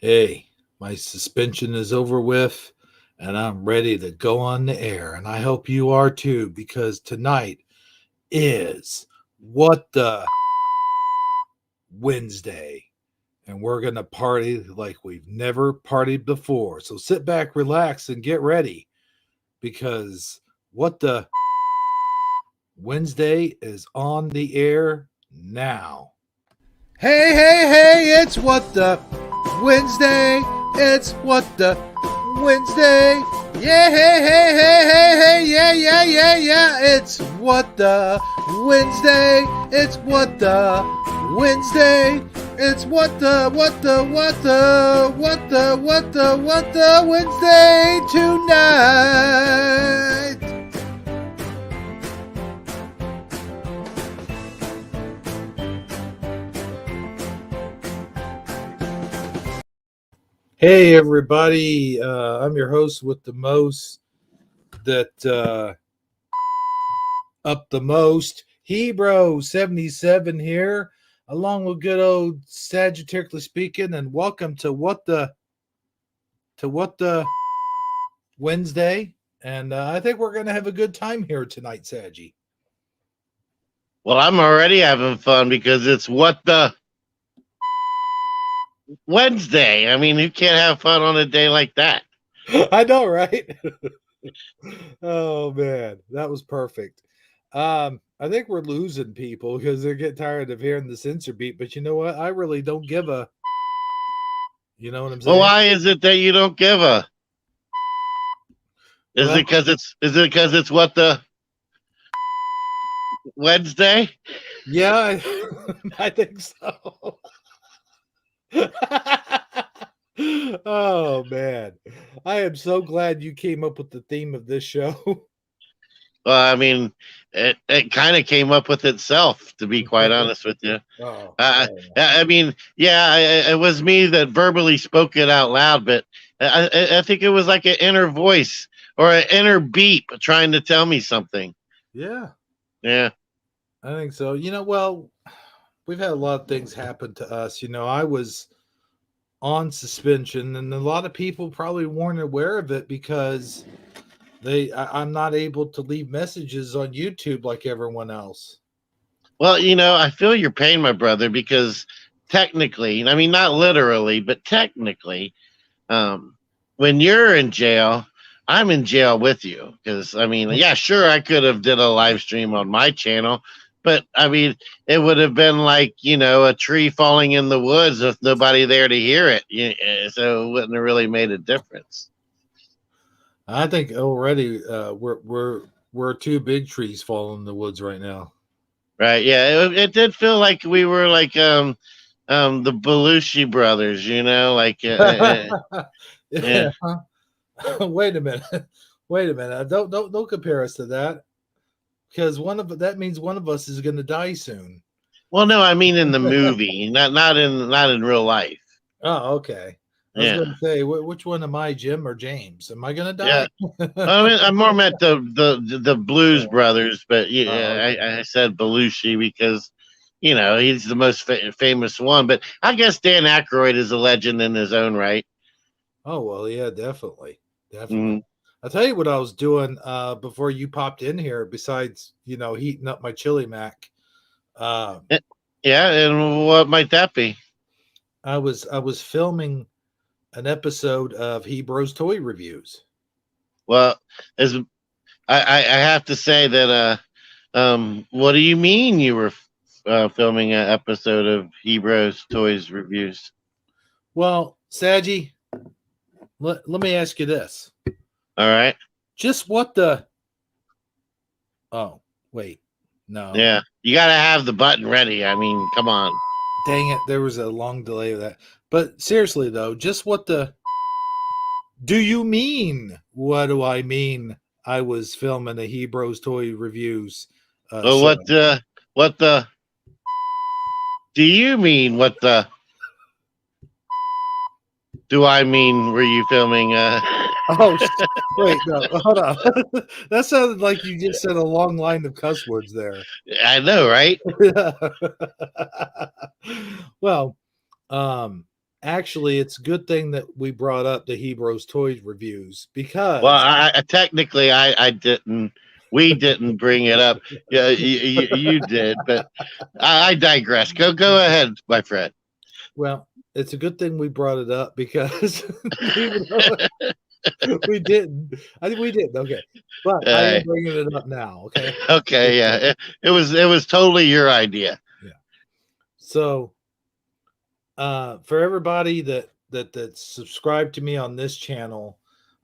Hey, my suspension is over with and I'm ready to go on the air. And I hope you are too, because tonight is What the Wednesday. And we're going to party like we've never partied before. So sit back, relax, and get ready because What the Wednesday is on the air now. Hey, hey, hey, it's What the Wednesday. It's What the Wednesday. Yeah, hey, hey, hey, hey, hey, yeah. It's What the Wednesday. It's What the Wednesday. It's what the Wednesday tonight. Hey, everybody. I'm your host with the most that up the most. Hebrew 77 here, along with good old Sagittariusly speaking, and welcome to What the Wednesday. And I think we're going to have a good time here tonight, Saggy. Well, I'm already having fun because it's what the Wednesday. I mean, who can't have fun on a day like that? I know, right? Oh man, that was perfect. I think we're losing people because they're getting tired of hearing the censor beat. But you know what? I really don't give a. You know what I'm Well, saying? why is it that you don't give a? Is Well, it because it's what the Wednesday? yeah, I think so. Oh man, I am so glad you came up with the theme of this show. Well, I mean, it kind of came up with itself, to be quite honest with you. Oh, Uh, oh, I mean, yeah, it was me that verbally spoke it out loud, but I think it was like an inner voice or an inner beep trying to tell me something. yeah, Yeah. I think so. Well, we've had a lot of things happen to us. I was on suspension, and a lot of people probably weren't aware of it because I'm not able to leave messages on YouTube like everyone else. Well, I feel your pain, my brother, because technically, I mean, not literally, but technically, um, when you're in jail, I'm in jail with you. Because I mean, yeah, sure, I could have did a live stream on my channel, but I mean, it would have been like a tree falling in the woods with nobody there to hear it. So it wouldn't have really made a difference, I think already we're two big trees falling in the woods right now. right? Yeah, it did feel like we were like the Belushi brothers, like yeah. Yeah. Wait a minute. Wait a minute. Don't compare us to that because one of that means one of us is going to die soon. Well, no, I mean in the movie, not in real life. Oh, okay. I was Yeah, going to say, which one am I, Jim or James? Am I going to yeah. die? I mean, I more meant the Blues Oh, Brothers, but oh, yeah, okay. I said Belushi because he's the most famous one. But I guess Dan Aykroyd is a legend in his own right. Oh, well, yeah, definitely. Definitely. Mhm. I'll tell you what I was doing before you popped in here, besides, heating up my chili mac. Uh, Eh, Yeah, and what might that be? I was filming an episode of Hebrews Toy Reviews. Well, as I have to say that what do you mean you were filming an episode of Heroes Toys Reviews? Well, Saji, let me ask you this. All right. Just what the Oh, wait. No. Yeah, you got to have the button ready. I mean, come on. Dang it, there was a long delay of that. But seriously though, just what the do you mean? What do I mean? I was filming a Hebrews Toy Reviews Well, show. what the do you mean? What the do I mean? Were you filming? Oh, wait, no, hold on. That sounded like you just said a long line of cuss words there. I know, right? Well, um, Actually, it's a good thing that we brought up the Hebrews Toys reviews Well, because I technically I didn't. We didn't bring it up. Yeah, you did, but I digress. Go ahead, my friend. well, it's a good thing we brought it up because even though we didn't, I think we didn't. Okay, but I am Uh, bringing it up now. Okay. okay, yeah, it was totally your idea. Yeah. So, for everybody that's subscribed to me on this channel,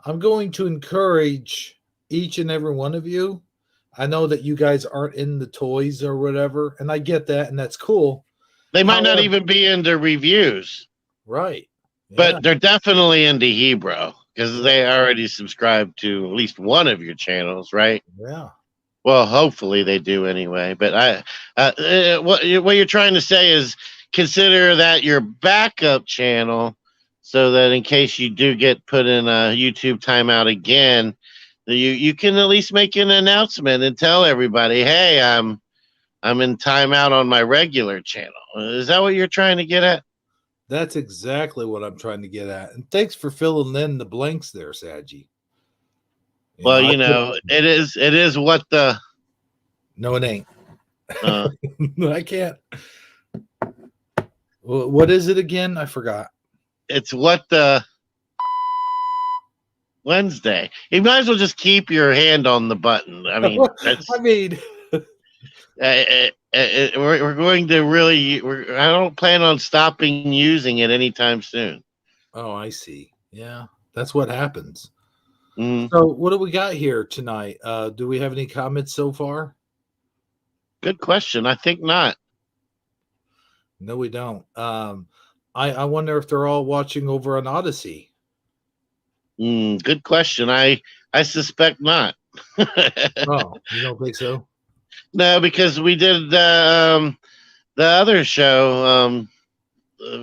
I'm going to encourage each and every one of you. I know that you guys aren't in the toys or whatever, and I get that, and that's cool. They might not However, even be into reviews, right? but Yeah, they're definitely into Hebrew because yeah, they already subscribe to at least one of your channels, right? yeah. Well, hopefully they do anyway. But what you're trying to say is consider that your backup channel, so that in case you do get put in a YouTube timeout again, you can at least make an announcement and tell everybody, hey, I'm in timeout on my regular channel. Is that what you're trying to get at? That's exactly what I'm trying to get at. And thanks for filling in the blanks there, Saji. You know, Well, I put it is what the no, it ain't. uh, I can't. What is it again? I forgot. it's what the Wednesday. You might as well just keep your hand on the button. I mean, I mean, we're going to really. I don't plan on stopping using it anytime soon. oh, I see. Yeah, that's what happens. Mm, So, what do we got here tonight? Do we have any comments so far? good question. I think not. No, we don't. I wonder if they're all watching over on Odyssey. Good question. I suspect not. Oh, you don't think so? No, because we did the other show.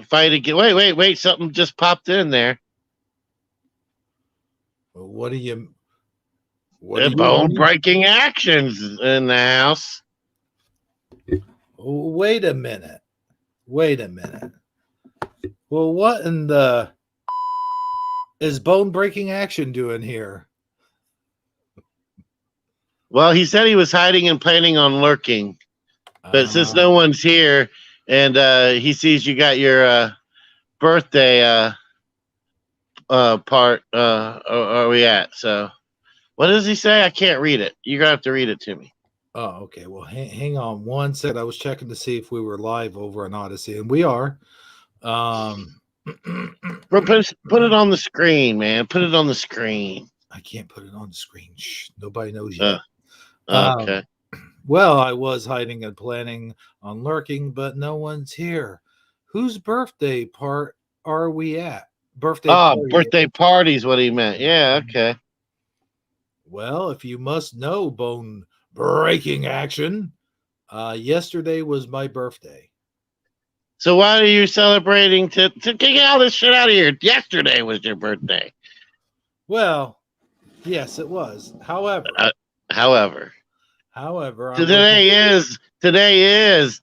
Fight again. Wait. Something just popped in there. What do you? What do you Bone mean? breaking actions in the house. Wait a minute. Wait a minute. Well, what in the is bone breaking action doing here? Well, he said he was hiding and planning on lurking, but since Uh, no one's here and he sees you got your birthday part, are we at? So, what does he say? I can't read it. You're gonna have to read it to me. oh, okay. Well, hang on one second. I was checking to see if we were live over on Odyssey, and we are. Um, Put it on the screen, man. Put it on the screen. I can't put it on the screen. Shh, nobody knows Uh, yet. okay. Well, I was hiding and planning on lurking, but no one's here. Whose birthday part are we at? Birthday Oh, party. birthday party is what he meant. Yeah. Okay. Well, if you must know, bone breaking action. Yesterday was my birthday. So why are you celebrating to get all this shit out of here? Yesterday was your birthday. Well, yes, it was. However, However, however, I wasn't. today is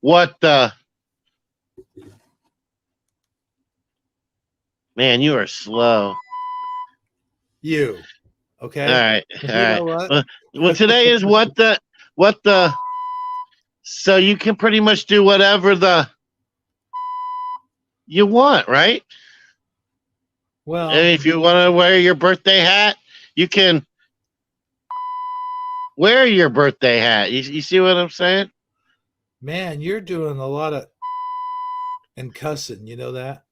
what the man, you are slow. You All okay? right, all You right. know what? Well, today is what the so you can pretty much do whatever the you want, right? And Well, if you want to wear your birthday hat, you can wear your birthday hat. You see what I'm saying? man, you're doing a lot of and cussing. You know that?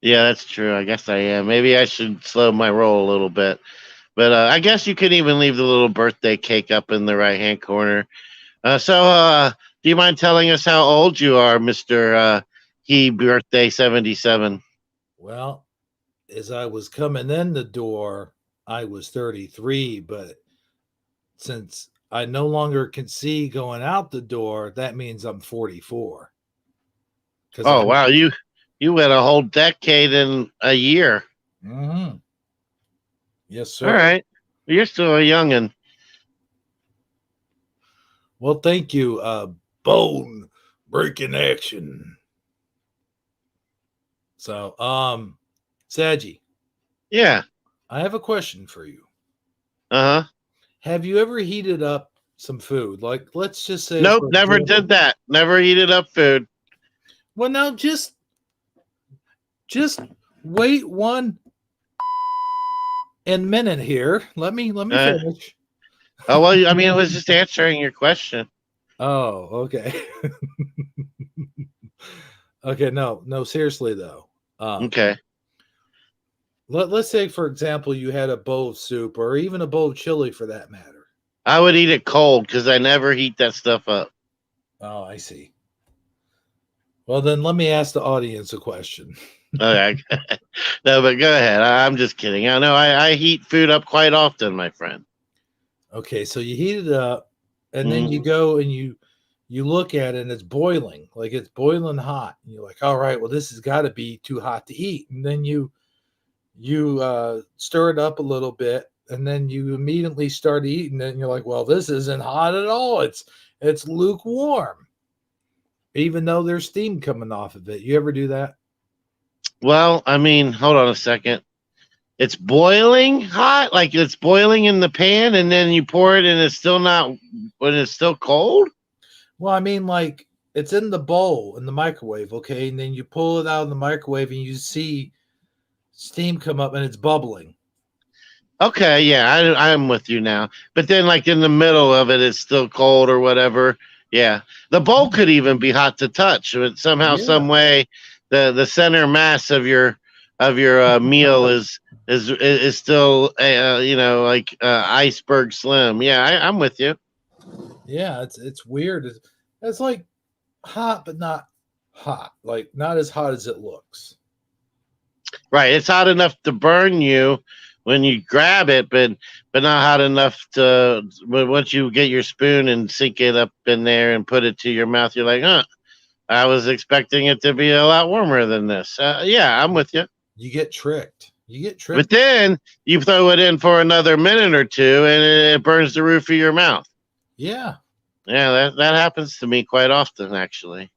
Yeah, that's true. I guess I am. Maybe I should slow my roll a little bit. But I guess you could even leave the little birthday cake up in the right hand corner. Do you mind telling us how old you are, Mister He Birthday 77? Well, as I was coming in the door, I was 33, but since I no longer can see going out the door, that means I'm 44. Because I, Oh wow, you went a whole decade in a year. Mhm. Yes, All sir. right, you're still a youngin. Well, thank you. Bone breaking action. So, Saji, Yeah. I have a question for you. Uh huh. Have you ever heated up some food? Like, let's just say, Nope. for Never example, did that. Never heated up food. well, now just wait one and minute here. Let me Uh, finish. oh well. I mean, I was just answering your question. Oh, okay. Okay, no, seriously though. Um, Okay. let's say, for example, you had a bowl of soup or even a bowl of chili for that matter. I would eat it cold because I never heat that stuff up. Oh, I see. Well, then let me ask the audience a question. Okay. No, but go ahead. I'm just kidding. I know I heat food up quite often, my friend. Okay, so you heat it up, and then you Mhm. go and you look at it, and it's boiling, like it's boiling hot. And you're like, all right, well, this has got to be too hot to eat. And then you stir it up a little bit, and then you immediately start eating it, and you're like, well, this isn't hot at all. It's lukewarm, even though there's steam coming off of it. You ever do that? Well, I mean, hold on a second. It's boiling hot, like it's boiling in the pan, and then you pour it, and it's still not when it's still cold. Well, I mean, like it's in the bowl in the microwave, okay, and then you pull it out of the microwave, and you see steam come up, and it's bubbling. Okay, yeah, I'm with you now. But then, like in the middle of it, it's still cold or whatever. Yeah, the bowl could even be hot to touch, but somehow, Yeah. some way, the center mass of your meal is still like iceberg slim. Yeah, I'm with you. Yeah, it's weird. It's like hot, but not hot. Like not as hot as it looks. Right, it's hot enough to burn you when you grab it, but not hot enough to. But once you get your spoon and sink it up in there and put it to your mouth, you're like, huh. I was expecting it to be a lot warmer than this. Yeah, I'm with you. You get tricked. You get But tricked. then you throw it in for another minute or two, and it burns the roof of your mouth. Yeah. Yeah, that happens to me quite often, actually.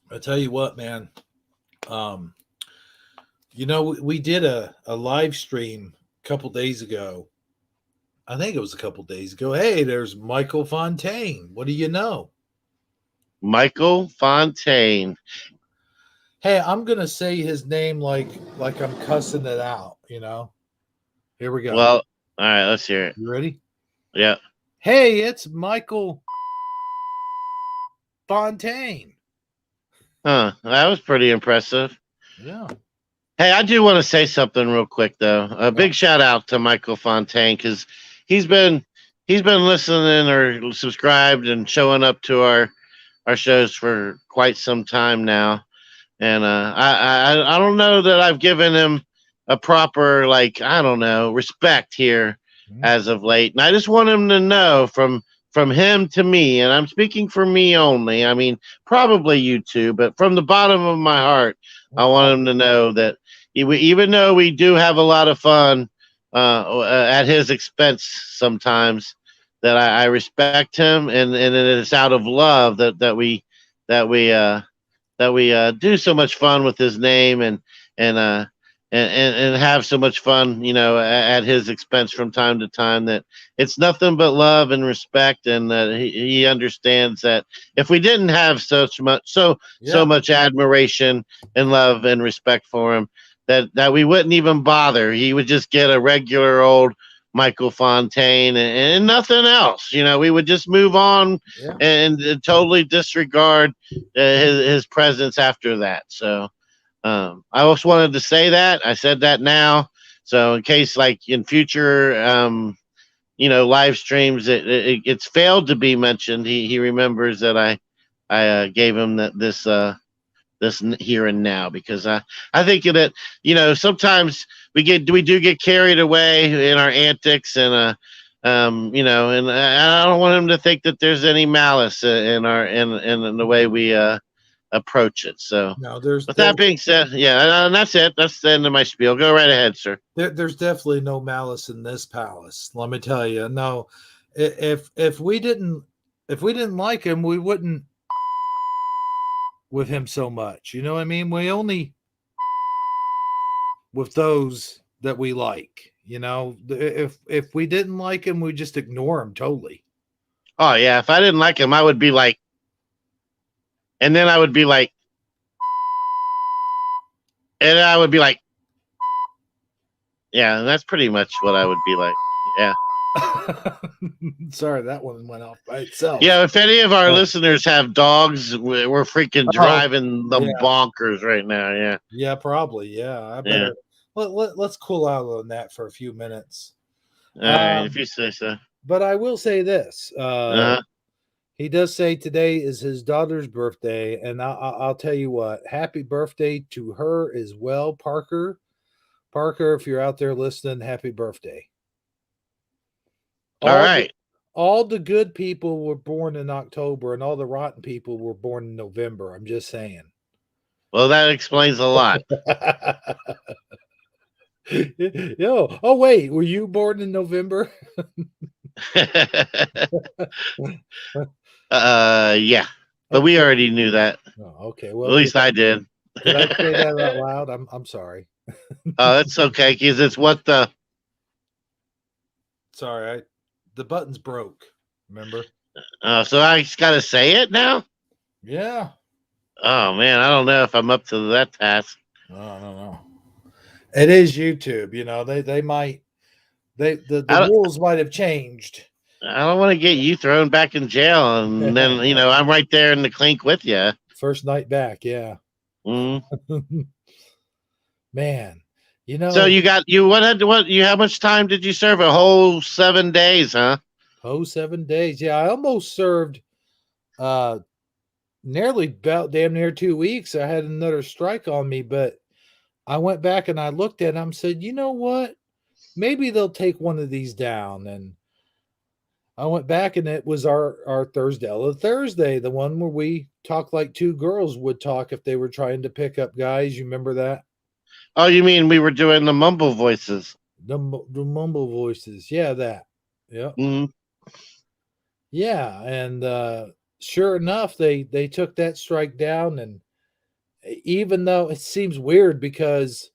I tell you what, man. Um, we did a live stream a couple days ago. I think it was a couple days ago. Hey, there's Michael Fontaine. What do you know? Michael Fontaine. Hey, I'm gonna say his name like I'm cussing it out. Here we go. Well, all right, let's hear it. You ready? Yeah. Hey, it's Michael Fontaine. Huh. That was pretty impressive. Yeah. Hey, I do want to say something real quick though. A Yeah. big shout out to Michael Fontaine because he's been he's been listening or subscribed and showing up to our shows for quite some time now. And I don't know that I've given him a proper, like, I don't know, respect here Mhm. as of late. And I just want him to know from him to me, and I'm speaking for me only. I mean, probably you too, but from the bottom of my heart, I want him to know that even though we do have a lot of fun at his expense sometimes, that I respect him, and it's out of love that we do so much fun with his name and uh and have so much fun, at his expense from time to time, that it's nothing but love and respect, and that he understands that if we didn't have so Yeah. much admiration and love and respect for him, that we wouldn't even bother. He would just get a regular old Michael Fontaine and nothing else. We would just move on Yeah. and totally disregard his presence after that. So I also wanted to say that. I said that now. So in case, like in future, live streams, it's failed to be mentioned. He remembers that I gave him this here and now, because I think that sometimes we do get carried away in our antics, and I don't want him to think that there's any malice in the way we approach it. So No, there's with that being said, yeah, and that's it. That's the end of my spiel. Go right ahead, sir. there's definitely no malice in this palace. Let me tell you. No, if we didn't like him, we wouldn't. with him so much. You know what I mean? We only with those that we like. You know, if we didn't like him, we just ignore him totally. Oh yeah, if I didn't like him, I would be like, and then I would be like, and I would be like, yeah, and that's pretty much what I would be like. Yeah. Sorry, that one went off by itself. Yeah, if any of our listeners have dogs, we're freaking driving them bonkers right now. Yeah. Yeah, probably. Yeah, I better let's cool out on that for a few minutes. All right, if you say so. But I will say this: he does say today is his daughter's birthday, and I'll tell you what, happy birthday to her as well, Parker. Parker, if you're out there listening, happy birthday. All right. All the good people were born in October, and all the rotten people were born in November. I'm just saying. Well, that explains a lot. Yo, oh wait, were you born in November? Yeah, but we already knew that. Oh, okay, well, at least I did. Did I say that out loud? I'm sorry. Oh, that's okay, because it's what the. Sorry, the buttons broke. Remember? So I just got to say it now. Yeah. Oh man, I don't know if I'm up to that task. I don't know. It is YouTube. You know, they might the rules might have changed. I don't want to get you thrown back in jail, and then I'm right there in the clink with you. First night back, yeah. Mm-hmm. Man, So how much time did you serve? A whole 7 days, huh? Oh, 7 days. Yeah, I almost served nearly about damn near 2 weeks. I had another strike on me, but I went back and I looked at them, said, you know what? Maybe they'll take one of these down. And I went back and it was our Thursday, the one where we talked like two girls would talk if they were trying to pick up guys. You remember that? Oh, you mean we were doing the mumble voices? The mumble voices. Yeah, that. Yeah. Mm-hmm. Yeah. And sure enough, they took that strike down. And even though it seems weird because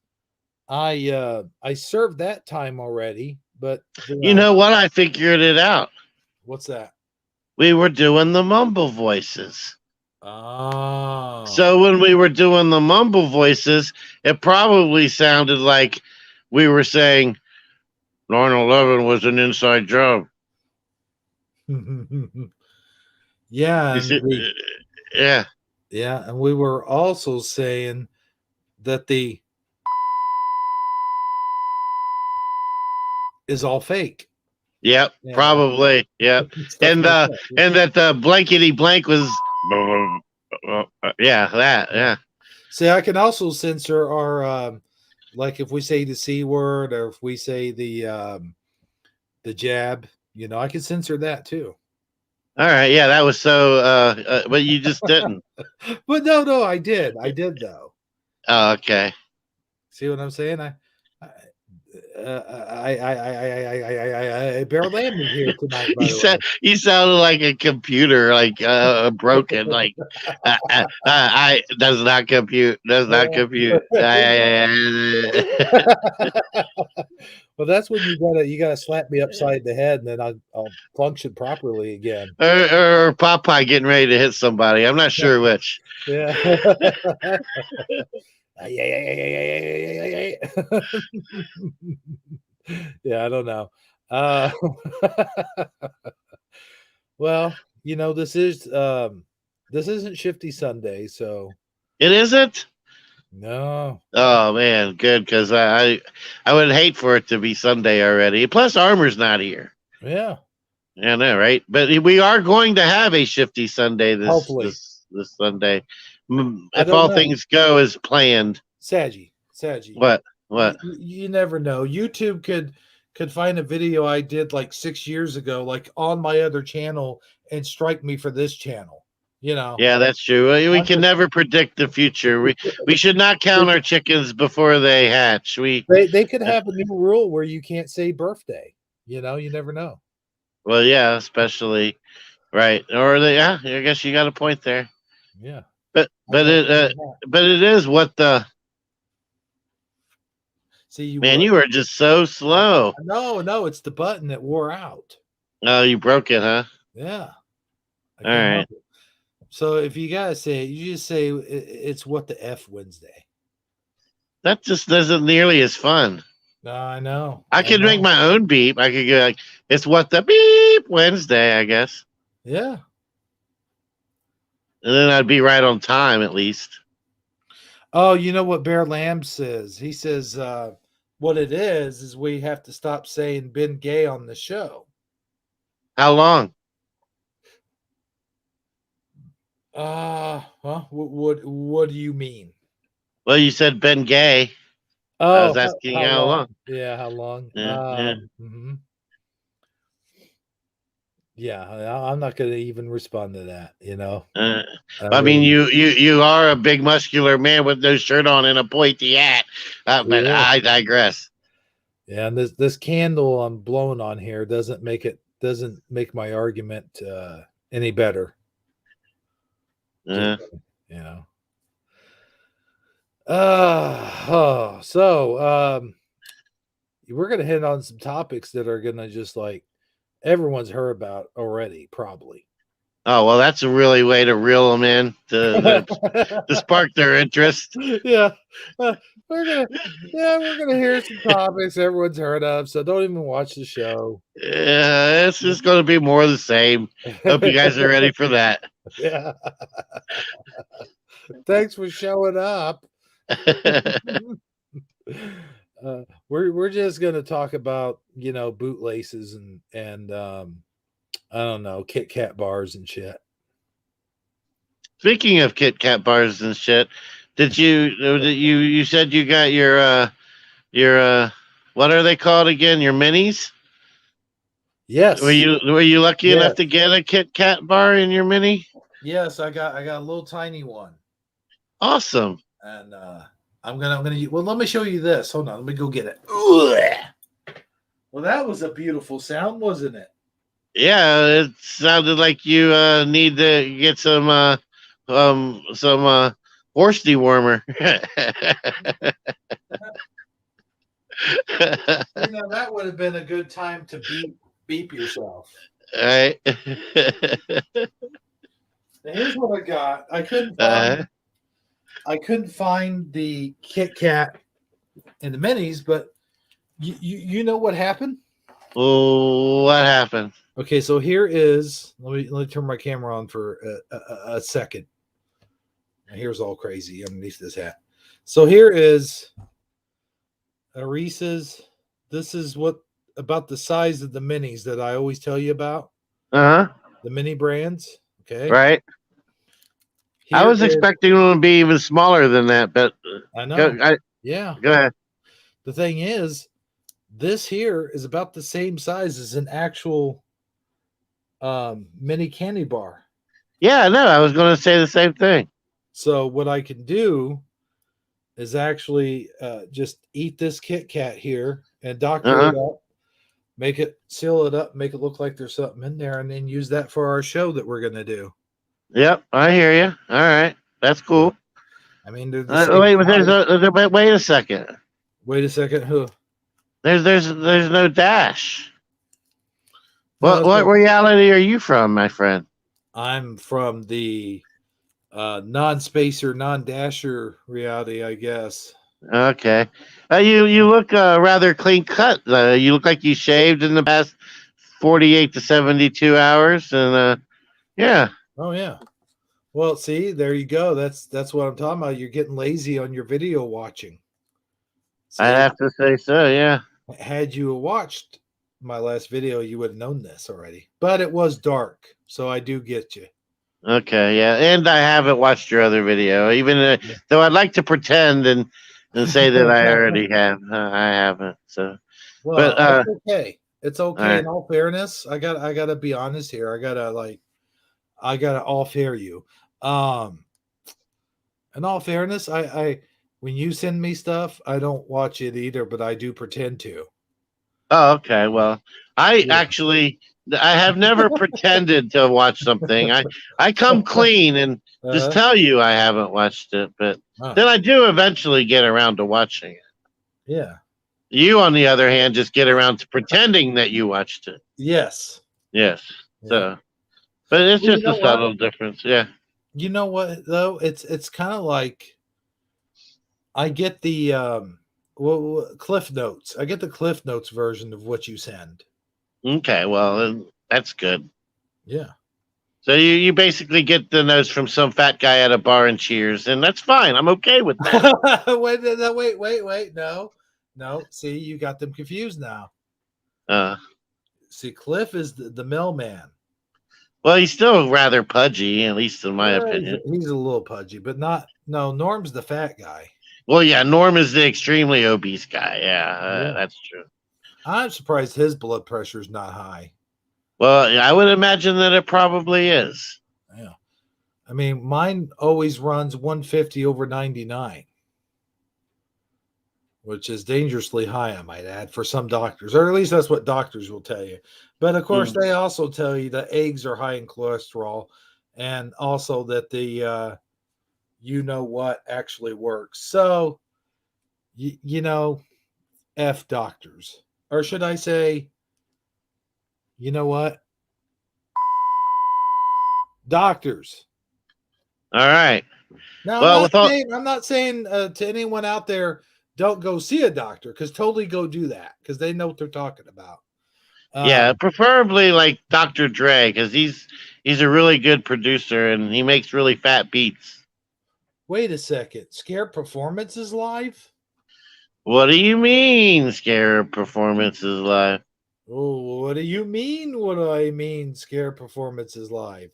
I served that time already, but you know what? I figured it out. What's that? We were doing the mumble voices. Oh. So when we were doing the mumble voices, it probably sounded like we were saying 9/11 was an inside job. Yeah. Yeah. Yeah. And we were also saying that the is all fake. Yep, yeah. Probably. Yep. and that the blankety blank was yeah. See, I can also censor our like if we say the C word or if we say the jab, I can censor that too. All right, yeah, that was so but you just didn't. But no, I did though. Oh, okay. See what I'm saying? I barrel landed here tonight. You sounded like a computer, like broken. Like I does not compute. Does not compute. Well, that's when you gotta slap me upside the head, and then I'll function properly again. Or Popeye getting ready to hit somebody. I'm not sure which. Yeah. Yeah, I don't know. Well, this isn't Shifty Sunday, so it isn't. No. Oh man, good, because I would hate for it to be Sunday already. Plus, Armor's not here. Yeah. I know, right? But we are going to have a Shifty Sunday this Sunday, if all things go as planned. Saggy. What? You never know. YouTube could find a video I did like 6 years ago, like on my other channel, and strike me for this channel. Yeah, that's true. We can never predict the future. We should not count our chickens before they hatch. They could have a new rule where you can't say birthday. You never know. Well, yeah, especially right. Or I guess you got a point there. Yeah. but can't it find that. but it is what the See, you man. what? You were just so slow. No, it's the button that wore out. Oh, you broke it, huh? Yeah, I All can't right. help it. So if you gotta say it, you just say it's what the F Wednesday. That just isn't nearly as fun. No, I know. I I could make know. my own beep. I could go like, it's what the beep Wednesday, I guess. Yeah. And then I'd be right on time at least. Oh, you know what Bear Lamb says? He says what it is we have to stop saying Ben Gay on the show. How long? What do you mean? Well, you said Ben Gay. I was Oh, asking how how long? long. Yeah, how long? Yeah. Yeah, I'm not going to even respond to that. Uh, I I mean, really, you are a big muscular man with no shirt on and a pointy hat. But yeah, I digress. yeah. And this candle I'm blowing on here doesn't make my argument any better. Uh, Just, you know. So we're gonna hit on some topics that are gonna just like everyone's heard about already, probably. oh well, that's a really way to reel them in to spark their interest. Yeah, uh, we're gonna hear some topics everyone's heard of. So don't even watch the show. Yeah, it's just going to be more of the same. Hope you guys are ready for that. Yeah. Thanks for showing up. We're just gonna talk about bootlaces and I don't know, Kit Kat bars and shit. Speaking of Kit Kat bars and shit, you said you got your what are they called again? Your minis? Yes. Were you lucky enough Yes. to get a Kit Kat bar in your mini? Yes, I got a little tiny one. Awesome. And I'm gonna well, let me show you this. Hold on, let me go get it. Well, that was a beautiful sound, wasn't it? Yeah, it sounded like you need to get some horse dewormer. That would have been a good time to beep yourself. Right. Now, here's what I got. I uh, couldn't find the Kit Kat in the minis, but you know what happened? oh, what happened? Okay, so here is let me turn my camera on for a second. Now, here's all crazy underneath this hat. So here is a Reese's. This is what about the size of the minis that I always tell you about. Uh-huh. The mini brands. Okay. Right. I was expecting them to be even smaller than that, but I know. Yeah. Go ahead. The thing is, this here is about the same size as an actual mini candy bar. Yeah, no, I was going to say the same thing. So what I can do is actually just eat this Kit Kat here and doctor it up, seal it up, make it look like there's something in there, and then use that for our show that we're going to do. Yep, I hear you. All right, that's cool. I mean, wait a second. Wait a second. Who? There's no dash. What reality are you from, my friend? I'm from the non-spacer, non-dasher reality, I guess. Okay. You look rather clean cut. You look like you shaved in the past 48 to 72 hours, and yeah. Oh yeah. Well, see, there you go. That's what I'm talking about. You're getting lazy on your video watching. See, I have to say so, yeah. Had you watched my last video, you would have known this already. But it was dark, so I do get you. Okay, yeah. And I haven't watched your other video, even though I'd like to pretend and say that I already have. I haven't. So, well, but it's okay. It's okay. Right. In all fairness, I gotta be honest here. I gotta all fair you. In all fairness, I when you send me stuff, I don't watch it either, but I do pretend to. Oh, okay. Well, I actually I have never pretended to watch something. I come clean and just Uh, tell you I haven't watched it, but oh, then I do eventually get around to watching it. yeah. You, on the other hand, just get around to pretending that you watched it. Yes. Yes. Yeah. So, but it's Well, you just a know what? subtle difference. Yeah. You know what though? It's kind of like I get the Cliff Notes. I get the Cliff Notes version of what you send. Okay. Well, then that's good. Yeah. So you basically get the notes from some fat guy at a bar and Cheers, and that's fine. I'm okay with that. Wait. No. See, you got them confused now. Uh, See, Cliff is the mailman. well, he's still rather pudgy, at least in my Yeah, opinion. he's a little pudgy, but not. No, Norm's the fat guy. Well, yeah, Norm is the extremely obese guy. Yeah, Yeah. that's true. I'm surprised his blood pressure is not high. Well, I would imagine that it probably is. Yeah. I mean, mine always runs 150 over 99, which is dangerously high, I might add, for some doctors, or at least that's what doctors will tell you. But of course, Mm. they also tell you that eggs are high in cholesterol, and also that the you know what actually works. So, you know, F doctors. Or should I say, you know what? Doctors. All right. Now, Well, with all I'm not saying to anyone out there, don't go see a doctor, because totally go do that because they know what they're talking about. yeah, Um, preferably like Dr. Dre because he's a really good producer and he makes really fat beats. Wait a second. Scare Performance is live? What do you mean, Scare Performances Live? Oh, what do you mean? What do I mean? Scare Performance is live.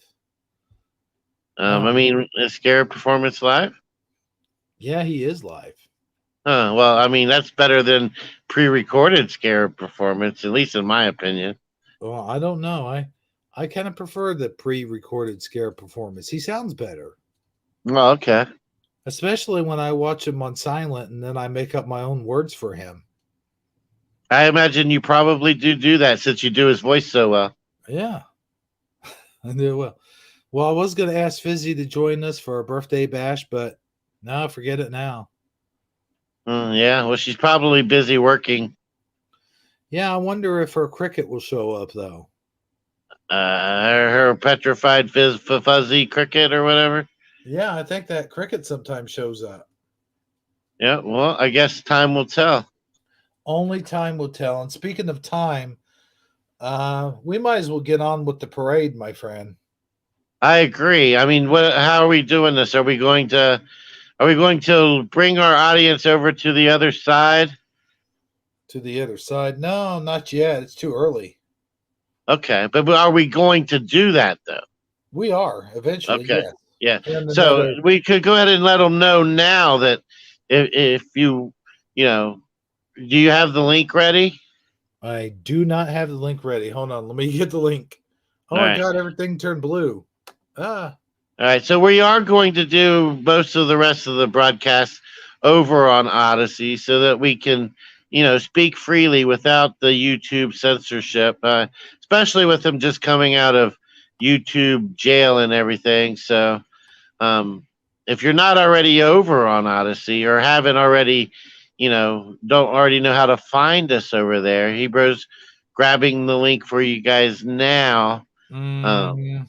I Um, mean, is Scare Performance Live? yeah, he is live. Well, I mean, that's better than pre-recorded Scare Performance, at least in my opinion. Well, I don't know. I kind of prefer the pre-recorded Scare Performance. He sounds better, Well, okay. especially when I watch him on silent and then I make up my own words for him. I imagine you probably do that since you do his voice so well. Yeah, I do well. Well, I was going to ask Fizzy to join us for a birthday bash, but no, forget it now. Yeah, well, she's probably busy working. Yeah, I wonder if her cricket will show up though. Her petrified fuzzy cricket or whatever. Yeah, I think that cricket sometimes shows up. Yeah, well, I guess time will tell. Only time will tell. And speaking of time, we might as well get on with the parade, my friend. I agree. I mean, what? How are we doing this? Are we going to bring our audience over to the other side? To the other side. No, not yet. It's too early. Okay, but are we going to do that though? We are eventually, Okay, yes. yeah. In So another, we could go ahead and let them know now that if you know, do you have the link ready? I do not have the link ready. Hold on, let me get the link. Oh All my right. god, everything turned blue. Ah, All right, so we are going to do most of the rest of the broadcast over on Odyssey so that we can, speak freely without the YouTube censorship, especially with them just coming out of YouTube jail and everything. So, um, if you're not already over on Odyssey or haven't already, don't already know how to find us over there, Hebrews grabbing the link for you guys now. Um, mm,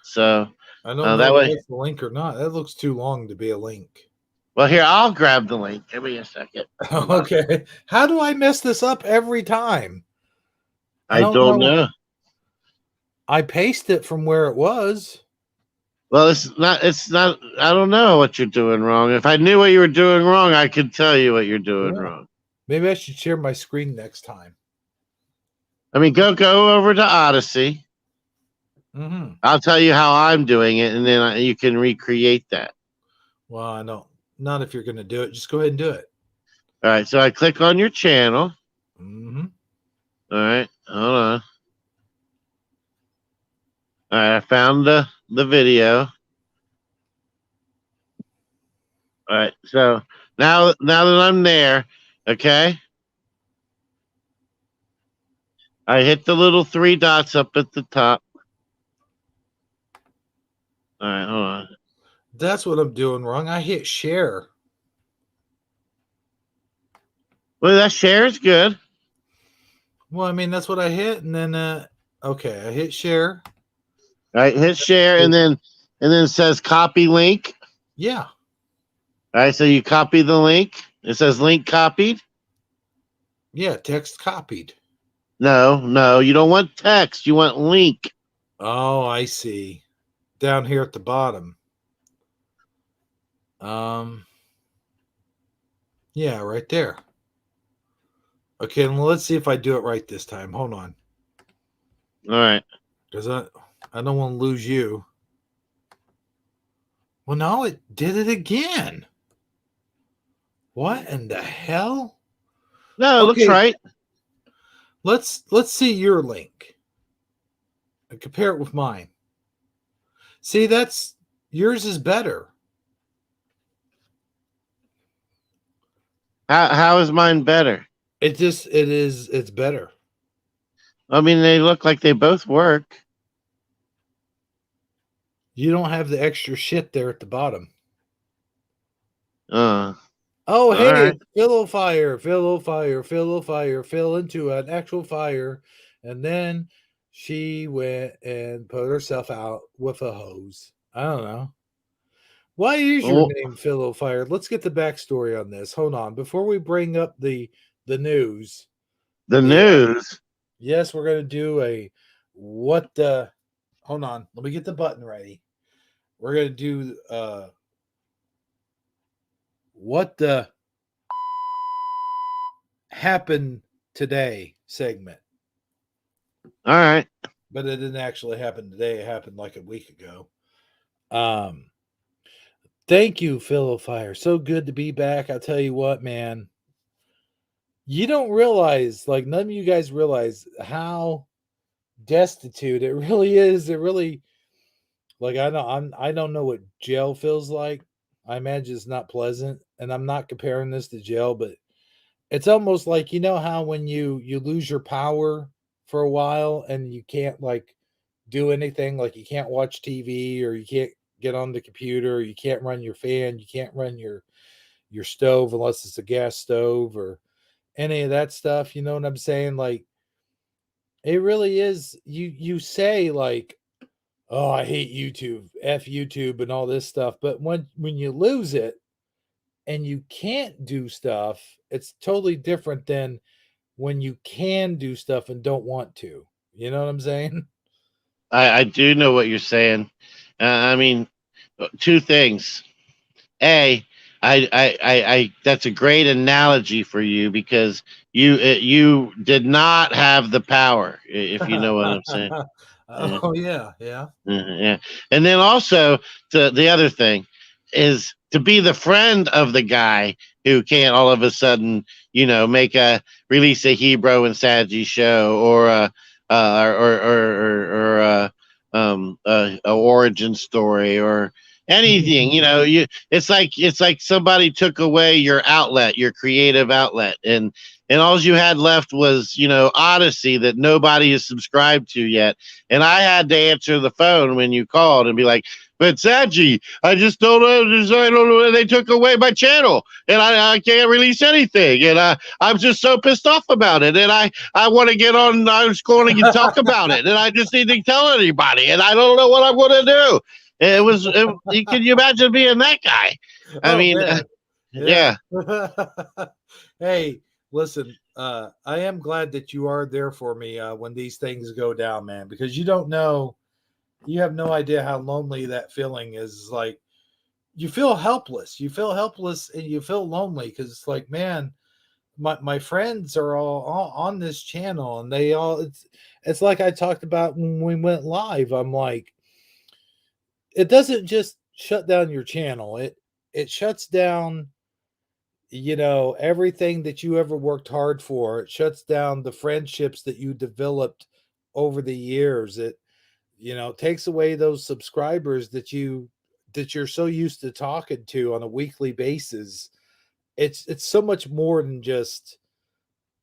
so I don't know that if way. that's the link or not. That looks too long to be a link. Well, here, I'll grab the link. Give me a second. Hold on. Okay. How do I mess this up every time? I I don't don't know. know. I paste it from where it was. Well, I don't know what you're doing wrong. If I knew what you were doing wrong, I could tell you what you're doing Yeah. wrong. Maybe I should share my screen next time. I mean, go over to Odyssey. Mm-hmm. I'll tell you how I'm doing it, and then you can recreate that. Well, I don't. Not if you're going to do it. Just go ahead and do it. All right, so I click on your channel. Mm-hmm. All right, hold on. All right, I found the video. All right, so now that I'm there, okay. I hit the little three dots up at the top. All right, hold on. That's what I'm doing wrong. I hit share. Well, that share is good. Well, I mean, that's what I hit. And then, okay, I hit share. All right, hit share, and then it says copy link. Yeah. All right, so you copy the link. It says link copied. Yeah. Text copied. No, no, you don't want text. You want link. Oh, I see. Down here at the bottom. Yeah, right there. Okay, well, let's see if I do it right this time. Hold on. All right. Because I don't want to lose you. Well, no, it did it again. What in the hell? No, it looks Okay, right. let's see your link and compare it with mine. See, that's yours is better. How is mine better? It's better. I mean, they look like they both work. You don't have the extra shit there at the bottom. Uh, Oh, all hey, right. it's Philo Fire, Philo Fire, Philo Fire, fell into an actual fire. And then she went and put herself out with a hose. I don't know. Why is your Oh, name Philo Fire? Let's get the backstory on this. Hold on. Before we bring up the news, the the news. yes, we're gonna do a what the hold on, let me get the button ready. We're gonna do what the happened today segment. All right. But it didn't actually happen today. It happened like a week ago. Um, thank you, Philo Fire. So good to be back. I'll tell you what, man. You don't realize, like none of you guys realize how destitute it really is. It really like I don't know what jail feels like. I imagine it's not pleasant. And I'm not comparing this to jail, but it's almost like you know how when you lose your power for a while and you can't like do anything, like you can't watch TV or you can't get on the computer, or you can't run your fan, you can't run your stove unless it's a gas stove or any of that stuff, you know what I'm saying? Like it really is you say like, "Oh, I hate YouTube, F YouTube and all this stuff." But when you lose it and you can't do stuff, it's totally different than when you can do stuff and don't want to. You know what I'm saying? I do know what you're saying. I mean, two things. A, that's a great analogy for you because you did not have the power, if you know what I'm saying. Yeah, Oh yeah, yeah. yeah. And then also the other thing is to be the friend of the guy who can't all of a sudden, make a release a Hebrew and Sadji show or a origin story or anything. It's like somebody took away your outlet, your creative outlet, and all you had left was Odyssey that nobody is subscribed to yet. And I had to answer the phone when you called and be like, "But Saji, I just don't know. I don't know. They took away my channel, and I can't release anything. And I'm just so pissed off about it. And I want to get on. I was going to talk about it, and I just need to tell anybody. And I don't know what I'm going to do." Can you imagine being that guy? I Oh mean, man. Yeah. yeah. Hey, listen, I am glad that you are there for me when these things go down, man, because you have no idea how lonely that feeling is. Like you feel helpless. You feel helpless and you feel lonely because it's like, man, my friends are all on this channel and they all it's like I talked about when we went live. I'm like, it doesn't just shut down your channel. It shuts down, everything that you ever worked hard for. It shuts down the friendships that you developed over the years. It, takes away those subscribers that you're so used to talking to on a weekly basis. It's so much more than just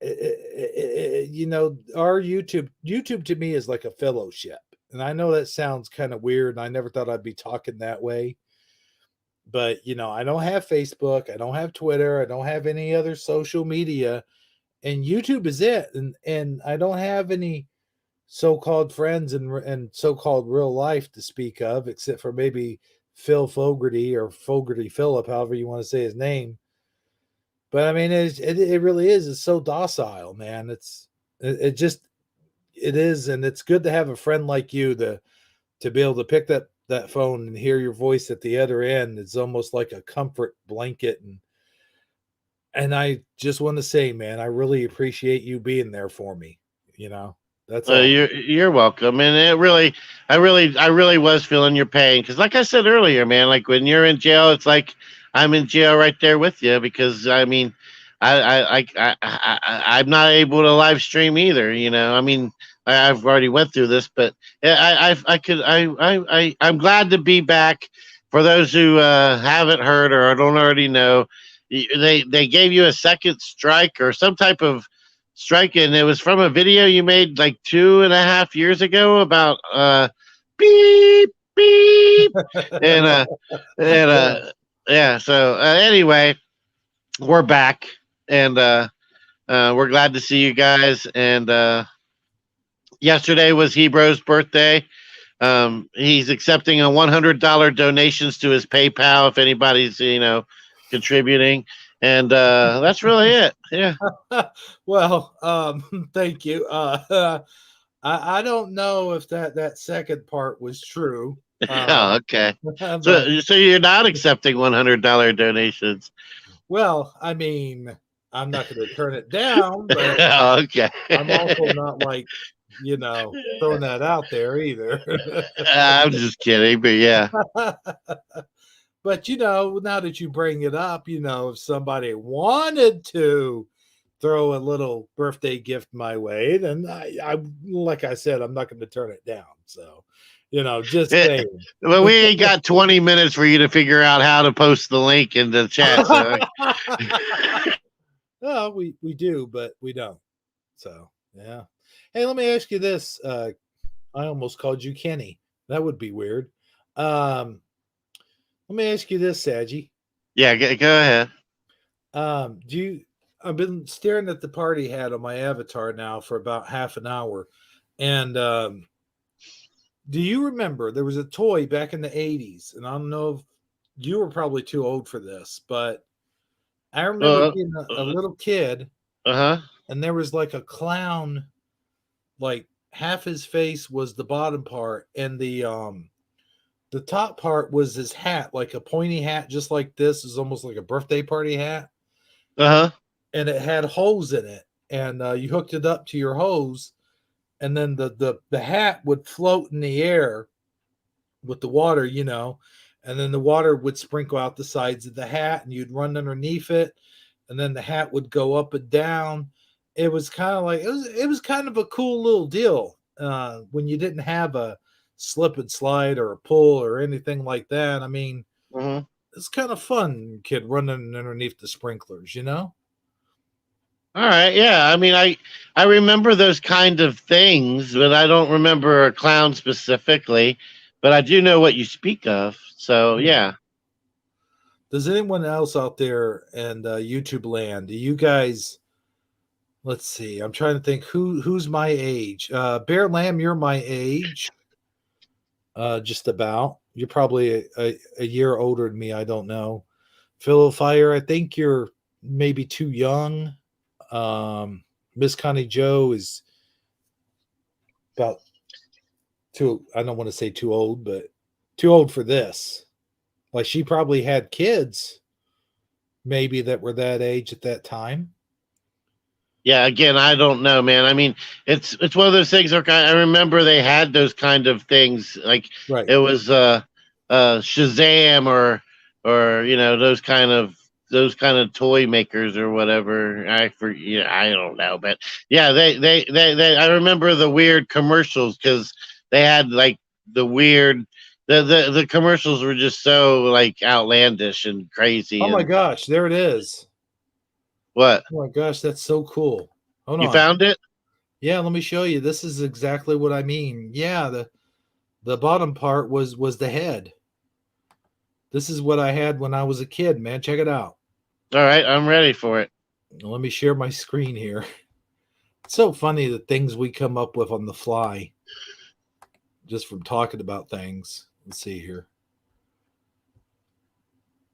you know, our YouTube to me is like a fellowship. And I know that sounds kind of weird, and I never thought I'd be talking that way. But, you know, I don't have Facebook, I don't have Twitter, I don't have any other social media, and YouTube is it. And I don't have any so-called friends and so-called real life to speak of, except for maybe Phil Fogarty or Fogarty Phillip, however you want to say his name. But I mean, it really is. It's so docile, man. It just it is, and it's good to have a friend like you to be able to pick that phone and hear your voice at the other end. It's almost like a comfort blanket, and I just want to say, man, I really appreciate you being there for me. You know, that's all. You're welcome, and I really was feeling your pain because, like I said earlier, man, like when you're in jail, it's like I'm in jail right there with you because I mean, I'm not able to live stream either. You know, I mean, I've already went through this, but I could I'm glad to be back. For those who haven't heard or don't already know, they gave you a second strike or some type of strike, and it was from a video you made like 2.5 years ago about beep beep and and yeah. So anyway, we're back, and we're glad to see you guys. And yesterday was Hebrews' birthday. He's accepting a $100 donations to his PayPal if anybody's contributing, and that's really it. Yeah. Well, thank you. I don't know if that second part was true. Oh, okay. But So you're not accepting $100 donations. well, I mean, I'm not going to turn it down, but Oh, okay. I'm also not like, throwing that out there either. I'm just kidding, but yeah. But now that you bring it up, if somebody wanted to throw a little birthday gift my way, then I like I said, I'm not going to turn it down. So, just saying. Well, we ain't got 20 minutes for you to figure out how to post the link in the chat. So. Well, we do, but we don't. So, yeah. Hey, let me ask you this. I almost called you Kenny. That would be weird. Let me ask you this, Saji. Yeah, go ahead. I've been staring at the party hat on my avatar now for about half an hour. And do you remember there was a toy back in the 80s? And I don't know if you were probably too old for this, but I remember being a little kid. And there was like a clown, like half his face was the bottom part, and the top part was his hat, like a pointy hat, just like this. Is almost like a birthday party hat. And it had holes in it, and you hooked it up to your hose, and then the hat would float in the air with the water, and then the water would sprinkle out the sides of the hat, and you'd run underneath it, and then the hat would go up and down. It was kind of like it was kind of a cool little deal when you didn't have a slip and slide or a pull or anything like that. I mean, it's kind of fun, kid running underneath the sprinklers, All right, yeah. I mean, I remember those kind of things, but I don't remember a clown specifically. But I do know what you speak of. So yeah. Does anyone else out there in YouTube land? Do you guys? Let's see. I'm trying to think who's my age. Bear Lamb, you're my age. Just about. You're probably a year older than me. I don't know. Philo Fire, I think you're maybe too young. Miss Connie Joe is about too. I don't want to say too old, but too old for this. Like she probably had kids, maybe that were that age at that time. Yeah, again, I don't know, man. I mean, it's one of those things. I remember they had those kind of things, like it was Shazam or those kind of toy makers or whatever. I don't know, but yeah, they I remember the weird commercials because they had like the weird. The commercials were just so like outlandish and crazy. Oh my gosh, there it is. What? Oh my gosh, that's so cool. Hold You on. found it? Yeah, let me show you. This is exactly what I mean. Yeah, the bottom part was the head. This is what I had when I was a kid, man. Check it out. All right, I'm ready for it. Let me share my screen here. It's so funny the things we come up with on the fly just from talking about things. Let's see here.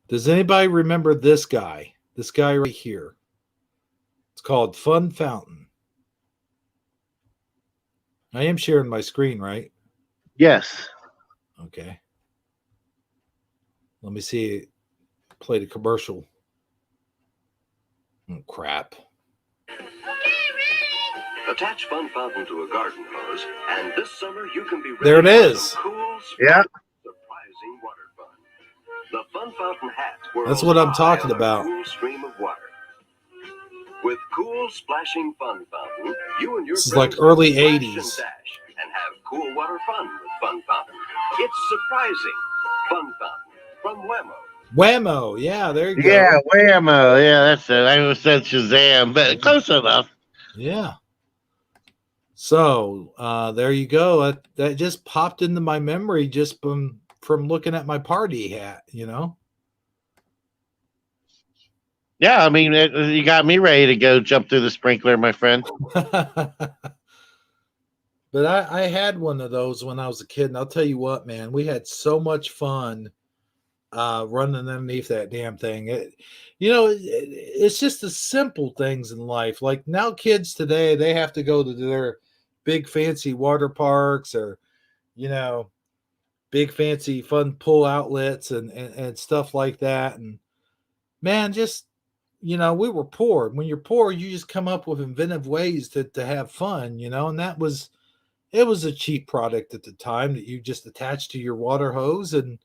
Does anybody remember this guy? This guy right here. It's called Fun Fountain. I am sharing my screen, right? Yes. Okay. Let me see. Play the commercial. Oh, crap. Attach Fun Fountain to a garden hose, and this summer you can be ready There it for is. some cool, Yeah. surprising water fun. The Fun Fountain hat whirls That's what I'm high talking on a about. cool stream of water. With cool, splashing Fun Fountain, you and your This is friends like early can splash 80s. and dash and have cool water fun with Fun Fountain. It's surprising. Fun Fountain from Whammo. Whammo. Yeah, there you go. Yeah, whammo. Yeah, that's it. I almost said Shazam, but close enough. Yeah. So there you go. That just popped into my memory just from looking at my party hat, you know. Yeah, I mean, you got me ready to go jump through the sprinkler, my friend. But I had one of those when I was a kid, and I'll tell you what, man, we had so much fun running underneath that damn thing. It's just the simple things in life. Like now, kids today, they have to go to their big fancy water parks or, you know, big fancy fun pool outlets and stuff like that. And man, just we were poor. When you're poor, you just come up with inventive ways to have fun, and it was a cheap product at the time that you just attached to your water hose and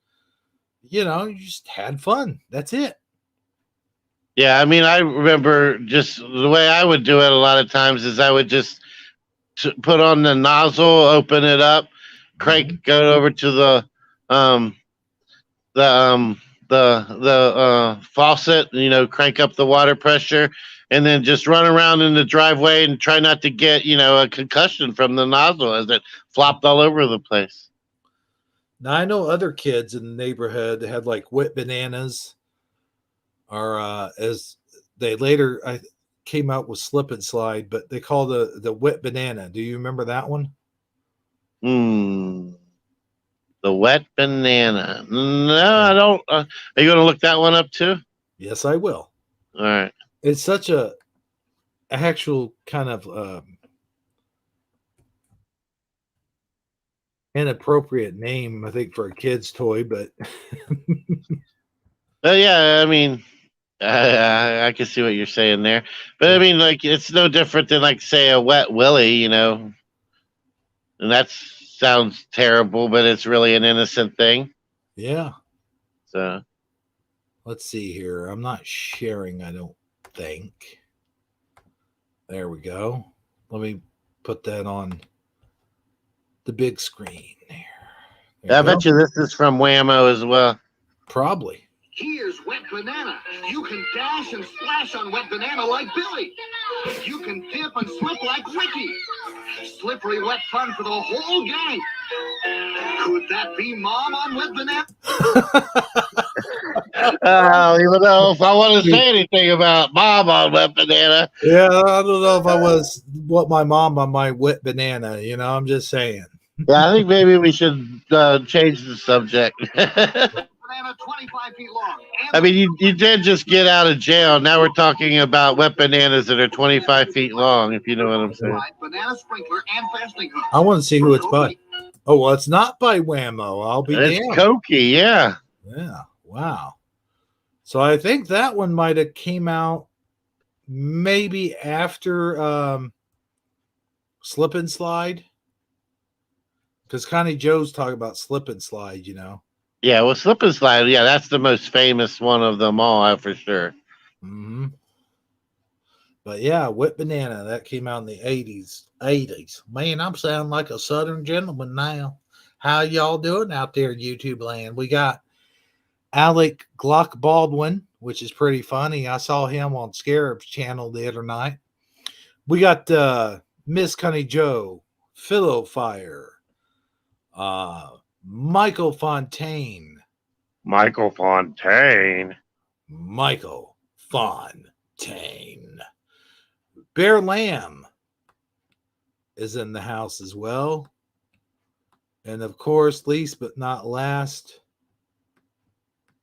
you just had fun. That's it. Yeah, I mean, I remember just the way I would do it a lot of times is I would just put on the nozzle, open it up, Mhm. crank, go over to um, the um, the faucet, crank up the water pressure, and then just run around in the driveway and try not to get a concussion from the nozzle as it flopped all over the place. Now I know other kids in the neighborhood that had like wet bananas, or as they later I came out with slip and slide, but they call the wet banana. Do you remember that one? Hmm. The wet banana. No, I don't. Are you going to look that one up too? Yes, I will. All right. It's such a actual kind of inappropriate name, I think, for a kid's toy, but Yeah, I mean, I can see what you're saying there, but I yeah, mean, like, it's no different than, like, say, a wet willy, and that sounds terrible, but it's really an innocent thing. yeah. So, Let's see here. I'm not sharing, I don't think. There we go. Let me put that on the big screen there. There I you go. bet you this is from Whammo as well. Probably. Here's Wet Banana. You can dash and splash on Wet Banana like Billy. You can dip and slip like Ricky. Slippery wet fun for the whole gang. Could that be Mom on Wet Banana? Even though if I want to say anything about Mom on wet banana, Yeah, I don't know if I was what my mom on my wet banana, I'm just saying. yeah, I think maybe we should change the subject. Banana 25 feet long. I mean, you did just get out of jail. Now we're talking about wet bananas that are 25 feet long, if you know what I'm saying. Banana sprinkler and fastening hook. I want to see who it's by. Oh, well, it's not by Whammo. I'll be It's damned. Cokie, yeah. Yeah, wow. So I think that one might have came out maybe after Slip and Slide. Because Connie Joe's talking about Slip and Slide, Yeah, well, Slip and Slide, yeah, that's the most famous one of them all, for sure. Mm-hmm. But yeah, Wet Banana, that came out in the 80s. 80s. Man, I'm sounding like a Southern gentleman now. How y'all doing out there in YouTube land? We got Alec Baldwin, which is pretty funny. I saw him on Scarab's channel the other night. We got Miss Connie Joe, Philo Fire, Michael Fontaine, Michael Fontaine. Michael Fontaine. Bear Lamb is in the house as well. And of course, least but not last,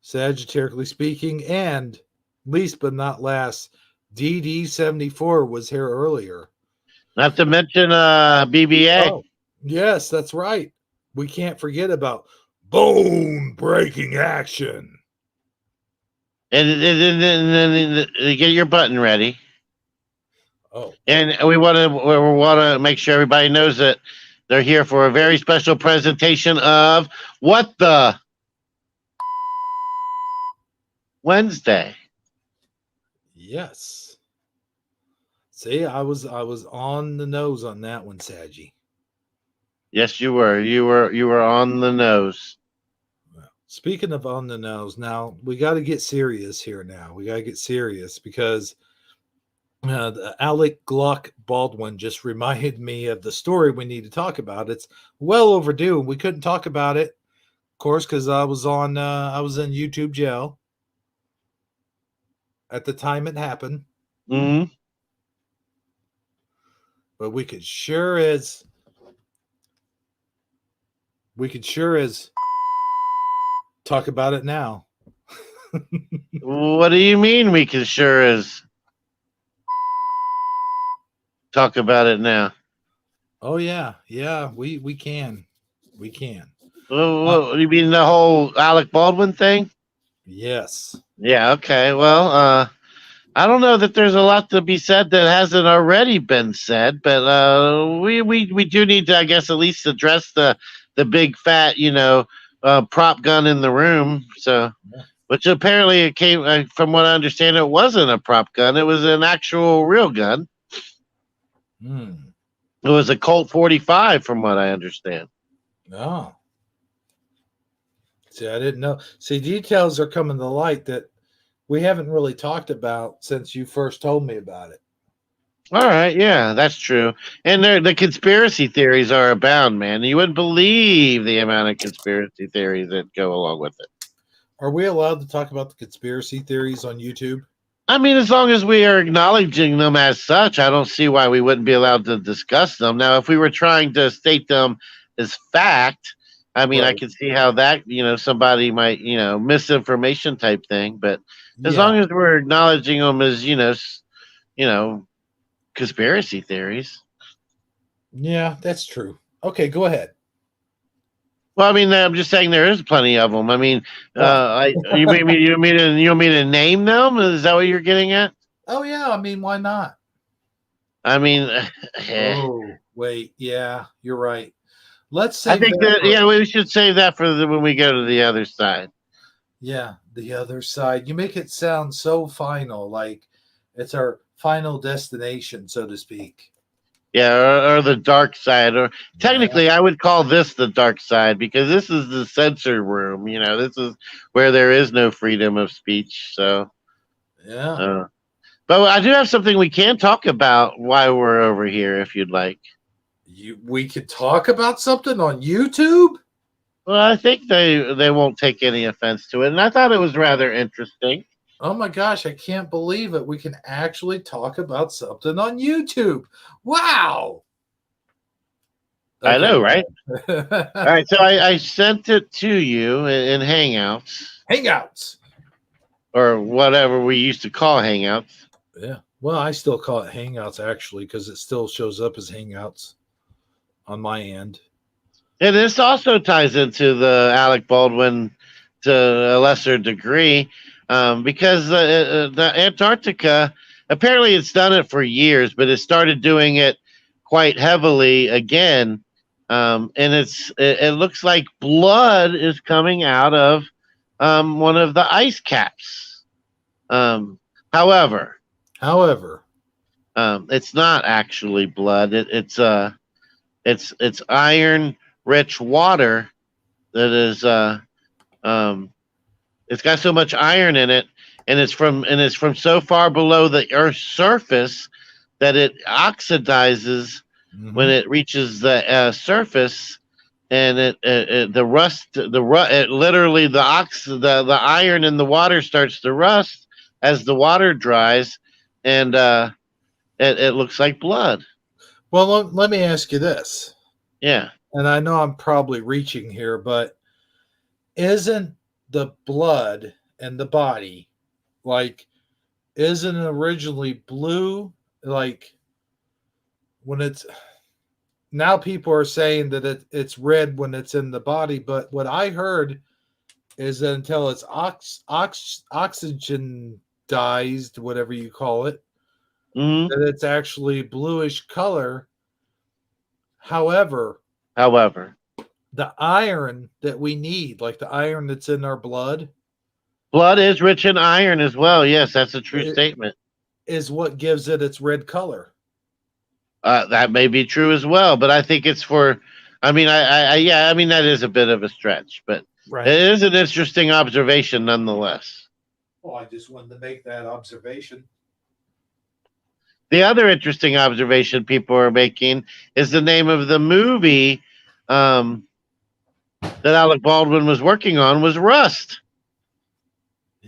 Sagittarically speaking, and least but not last, DD74 was here earlier. Not to mention BBA. Oh, yes, that's right. We can't forget about bone breaking action. And get your button ready. Oh, And we want to make sure everybody knows that they're here for a very special presentation of What the Wednesday. yes. See, I was on the nose on that one, Saggy. Yes, you were. You were on the nose. Speaking of on the nose, now we got to get serious here. Now we got to get serious because Alec Baldwin just reminded me of the story we need to talk about. It's well overdue. We couldn't talk about it, of course, because I was in YouTube jail at the time it happened. Mm-hmm. But we could sure as talk about it now. What do you mean we can sure as talk about it now? Oh yeah, we can. You mean the whole Alec Baldwin thing? Yes. Yeah, okay. Well, I don't know that there's a lot to be said that hasn't already been said, but we do need to, I guess, at least address the big fat, prop gun in the room. So, which apparently it came from what I understand, it wasn't a prop gun; it was an actual real gun. It was a Colt 45, from what I understand. Oh. See, I didn't know. See, details are coming to light that we haven't really talked about since you first told me about it. All right, yeah, that's true. And the conspiracy theories are abound, man. You wouldn't believe the amount of conspiracy theories that go along with it. Are we allowed to talk about the conspiracy theories on YouTube? I mean, as long as we are acknowledging them as such, I don't see why we wouldn't be allowed to discuss them. Now, if we were trying to state them as fact, I mean, I Right. can see how that, somebody might, misinformation type thing. But as long as we're acknowledging them as, conspiracy theories. Yeah, that's true. Okay, go ahead. Well, I mean, I'm just saying there is plenty of them. I mean, you want me to name them? Is that what you're getting at? Oh yeah, I mean, why not? I mean, Oh, wait, yeah, you're right. Let's say I think we should save that for when we go to the other side. Yeah, the other side. You make it sound so final, like it's our final destination, so to speak. Yeah, or the dark side, or technically, I would call this the dark side because this is the censor room. This is where there is no freedom of speech. So, yeah. But I do have something we can talk about while we're over here, if you'd like. We could talk about something on YouTube? Well, I think they won't take any offense to it, and I thought it was rather interesting. Oh my gosh, I can't believe it. We can actually talk about something on YouTube. Wow. Okay. I know, right? All right, so I sent it to you in Hangouts. Hangouts. Or whatever we used to call Hangouts. Yeah. Well, I still call it Hangouts, actually, because it still shows up as Hangouts on my end. And this also ties into the Alec Baldwin to a lesser degree. Because the Antarctica, apparently it's done it for years, but it started doing it quite heavily again. And it looks like blood is coming out of one of the ice caps. However, it's not actually blood. It's iron-rich water that is it's got so much iron in it, and it's from so far below the Earth's surface that it oxidizes when it reaches the surface, and the rust, literally the iron in the water starts to rust as the water dries, and it looks like blood. Well, let me ask you this. Yeah. And I know I'm probably reaching here, but isn't the blood in the body like, isn't it originally blue? Like, when it's now, people are saying that it's red when it's in the body, but what I heard is that until it's oxygen dized, whatever you call it, Hmm. that it's actually bluish color. However, However, the iron that we need, like the iron that's in our blood, blood is rich in iron as well. Yes, that's a true statement. is what gives it its red color. That may be true as well, but I think it's for. I mean, yeah. I mean, that is a bit of a stretch, but Right. it is an interesting observation nonetheless. Well, I just wanted to make that observation. The other interesting observation people are making is the name of the movie that Alec Baldwin was working on was Rust,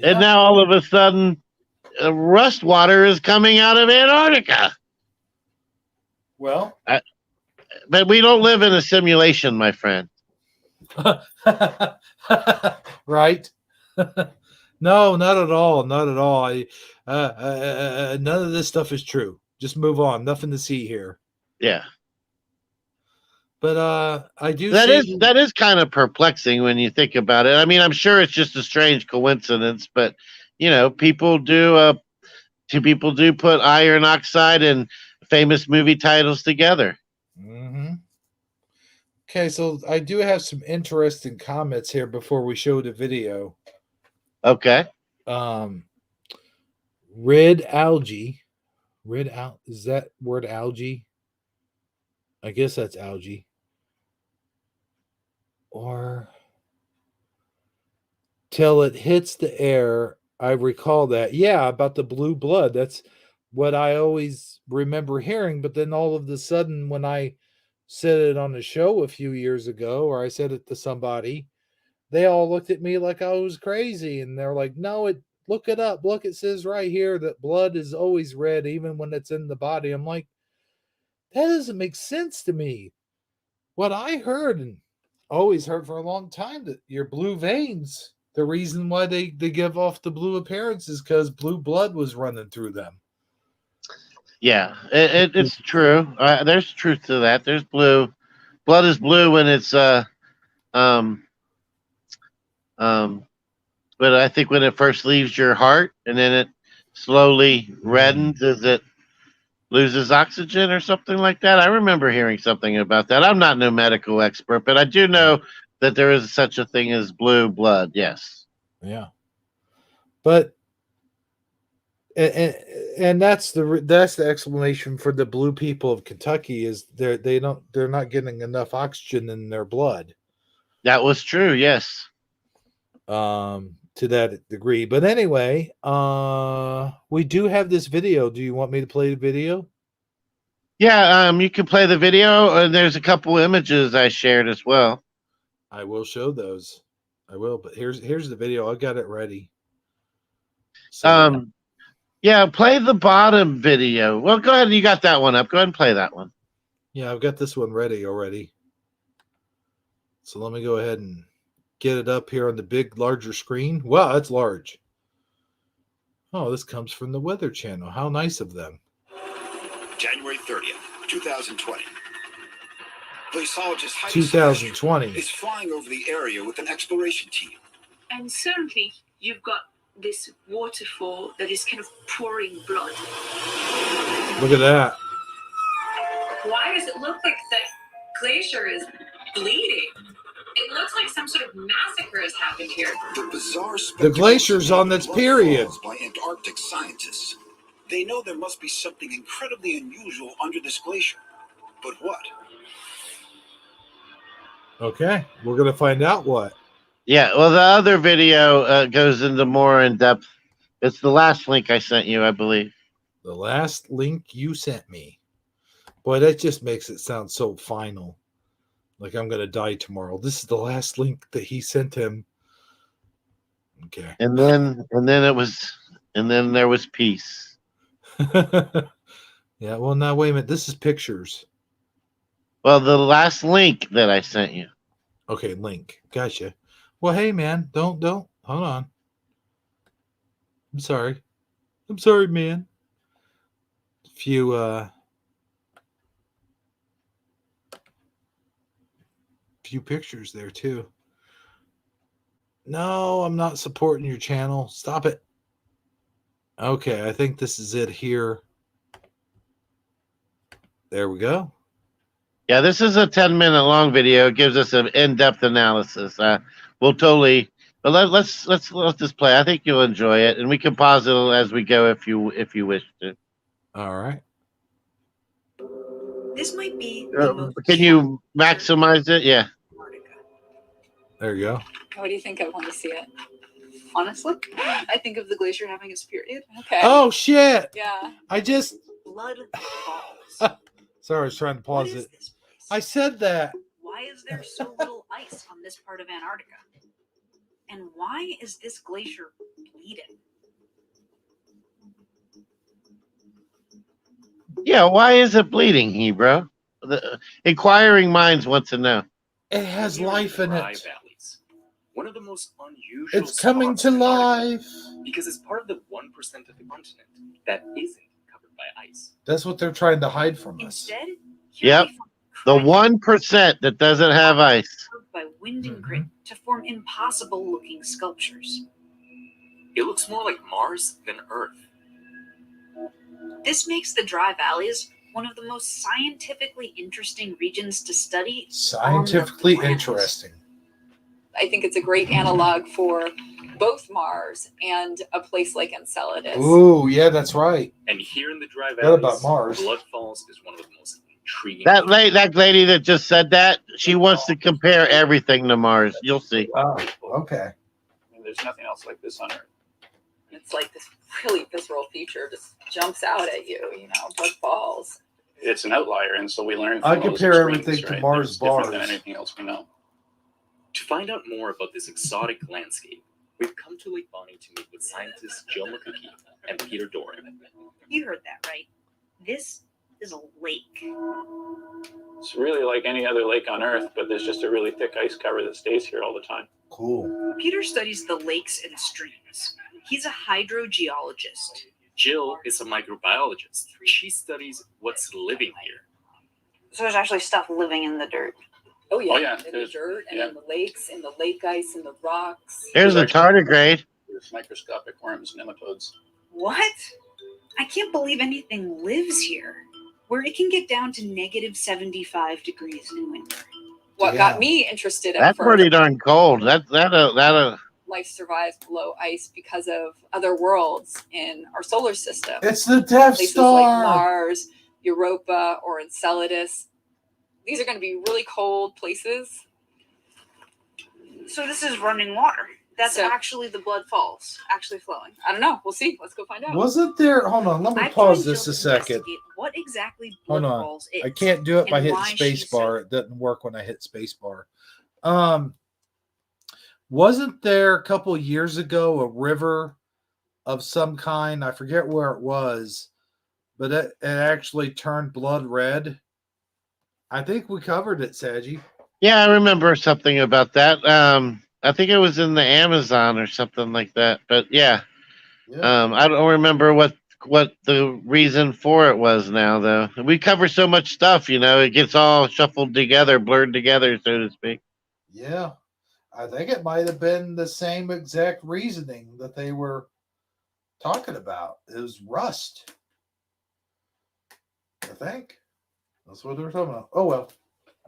and now all of a sudden, rust water is coming out of Antarctica. Well, but we don't live in a simulation, my friend. right? No, not at all. Not at all. None of this stuff is true. Just move on. Nothing to see here. Yeah. But I do that is kind of perplexing when you think about it. I mean, I'm sure it's just a strange coincidence, but people do put iron oxide and famous movie titles together. Mm-hmm. Okay, so I do have some interesting comments here before we show the video. Okay. Red algae. Is that word algae? I guess that's algae. Or till it hits the air. I recall that. Yeah, about the blue blood. That's what I always remember hearing. But then all of a sudden, when I said it on the show a few years ago, or I said it to somebody, they all looked at me like I was crazy. And they're like, no, look it up. Look, it says right here that blood is always red, even when it's in the body. I'm like, that doesn't make sense to me. What I heard and always heard for a long time, that your blue veins, the reason why they give off the blue appearance is because blue blood was running through them. Yeah, it's true. There's truth to that. There's blue. Blood is blue when it's but I think when it first leaves your heart and then it slowly reddens as it loses oxygen or something like that. I remember hearing something about that. I'm not no medical expert, but I do know that there is such a thing as blue blood. Yes. Yeah. But and that's the explanation for the blue people of Kentucky is they're not getting enough oxygen in their blood. That was true. Yes. To that degree. But anyway, we do have this video. Do you want me to play the video? Yeah, you can play the video, and there's a couple images I shared as well. I will show those. I will, but here's the video. I got it ready. So, yeah, play the bottom video. Well, go ahead. You got that one up. Go ahead and play that one. Yeah, I've got this one ready already. So let me go ahead and get it up here on the big, larger screen. Wow, that's large. Oh, this comes from the Weather Channel. How nice of them. January 30th, 2020. Glaciologist 2020 is flying over the area with an exploration team. And suddenly, you've got this waterfall that is kind of pouring blood. Look at that. Why does it look like the glacier is bleeding? It looks like some sort of massacre has happened here. The bizarre the glacier's on this period. By Antarctic scientists. They know there must be something incredibly unusual under this glacier. But what? Okay, we're going to find out what. Yeah, well, the other video goes into more in depth. It's the last link I sent you, I believe. The last link you sent me. Boy, that just makes it sound so final. Like I'm going to die tomorrow. This is the last link that he sent him. Okay. And then there was peace. Yeah, well, now, wait a minute. This is pictures. Well, the last link that I sent you. Okay, link. Gotcha. Well, hey, man. Don't. Hold on. I'm sorry. I'm sorry, man. Few pictures there too. No, I'm not supporting your channel. Stop it. Okay, I think this is it here. There we go. Yeah, this is a 10-minute long video. It gives us an in-depth analysis. We'll totally, but let's just play. I think you'll enjoy it, and we can pause it as we go if you wish to. All right. This might be the most Can you maximize it? Yeah. There you go. What do you think? I want to see it. Honestly, I think of the glacier having its period. Okay. Oh shit! Yeah. I just. Blood falls. Sorry, I was trying to What pause is it. this place? I said that. Why is there so little ice on this part of Antarctica? And why is this glacier bleeding? Yeah. Why is it bleeding, Hebrew? The inquiring minds want to know. It has life in Dry it. valleys. One of the most unusual It's coming spots to in Antarctica life. because it's part of the 1% of the continent that isn't covered by ice. That's what they're trying to hide from us. Instead, here Yep. we find The cracks 1% that doesn't have ice. carved by wind and grit to form impossible-looking sculptures. It looks more like Mars than Earth. This makes the dry valleys one of the most scientifically interesting regions to study. Scientifically planet. interesting. I think it's a great analog for both Mars and a place like Enceladus. Ooh, yeah, that's right. And here in the dry Forgot valleys, about Mars. Blood Falls is one of the most intriguing. That lady that just said that, she wants to compare everything to Mars. You'll see. Oh, okay. I mean, there's nothing else like this on Earth. It's like this really visceral feature just jumps out at you, Blood Falls. It's an outlier, and so we learn from I those compare extremes, everything to right? Mars It's different than bars. anything else we know. To find out more about this exotic landscape, we've come to Lake Bonny to meet with scientists Jill McCookie and Peter Doran. You heard that right. This is a lake. It's really like any other lake on Earth, but there's just a really thick ice cover that stays here all the time. Cool. Peter studies the lakes and streams. He's a hydrogeologist. Jill is a microbiologist. She studies what's living here. So there's actually stuff living in the dirt. Oh yeah, Oh, yeah, in the there's- dirt and yeah. in the lakes, in the lake ice, in the rocks. Here's the tardigrade. There's microscopic worms, nematodes. What? I can't believe anything lives here, where it can get down to negative 75 degrees in winter. What Yeah. got me interested at That's first, pretty darn cold. That life survives below ice because of other worlds in our solar system. It's the Death Places like Star. Mars, Europa, or Enceladus. These are going to be really cold places. So this is running water. That's So- actually the Blood Falls, actually flowing. I don't know. We'll see. Let's go find out. Wasn't there? Hold on. Let me I've pause tried this a to second. investigate what exactly Hold Blood on. Falls is. I can't do it by and hitting why she's so- spacebar. It doesn't work when I hit spacebar. Wasn't there a couple years ago a river of some kind? I forget where it was, but it actually turned blood red. I think we covered it, Saji. yeah, I remember something about that. I think it was in the Amazon or something like that. But yeah, I don't remember what the reason for it was now, though. We cover so much stuff, it gets all shuffled together, blurred together, so to speak. Yeah. I think it might have been the same exact reasoning that they were talking about. It was rust. I think. That's what they were talking about. Oh, well.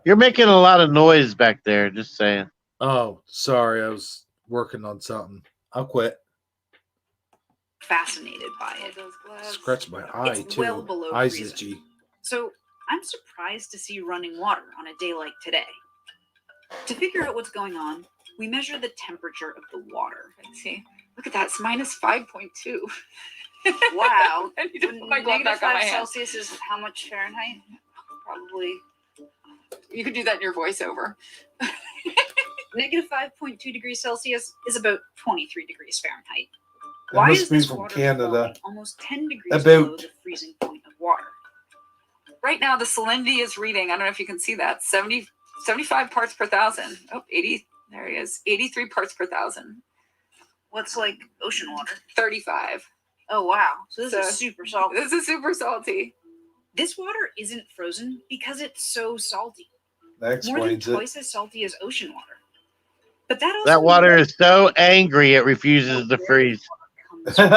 You're making a lot of noise back there, just saying. Oh, sorry. I was working on something. I'll quit. Fascinated by it. Those gloves. Scratch my eye, It's too. well below Eyes freezing. itchy. So I'm surprised to see running water on a day like today. To figure out what's going on, we measure the temperature of the water. Let's see. Look at that. It's minus 5.2. Wow. I need to put my glove back on my -5 hand. Celsius is how much Fahrenheit? Probably You could do that in your voiceover. -5.2 degrees Celsius is about 23 degrees Fahrenheit. That Why must is be this from water Canada. flowing almost 10 degrees About. below the freezing point of water? Right now, the salinity is reading, I don't know if you can see that, 75 parts per thousand. Oh, 80, there he is, 83 parts per thousand. What's like ocean water? 35. Oh, wow. So this So- is super salty. This is super salty. This water isn't frozen because it's so salty. That More than explains it. twice as salty as ocean water. But that also That water means is so angry it refuses to freeze. comes from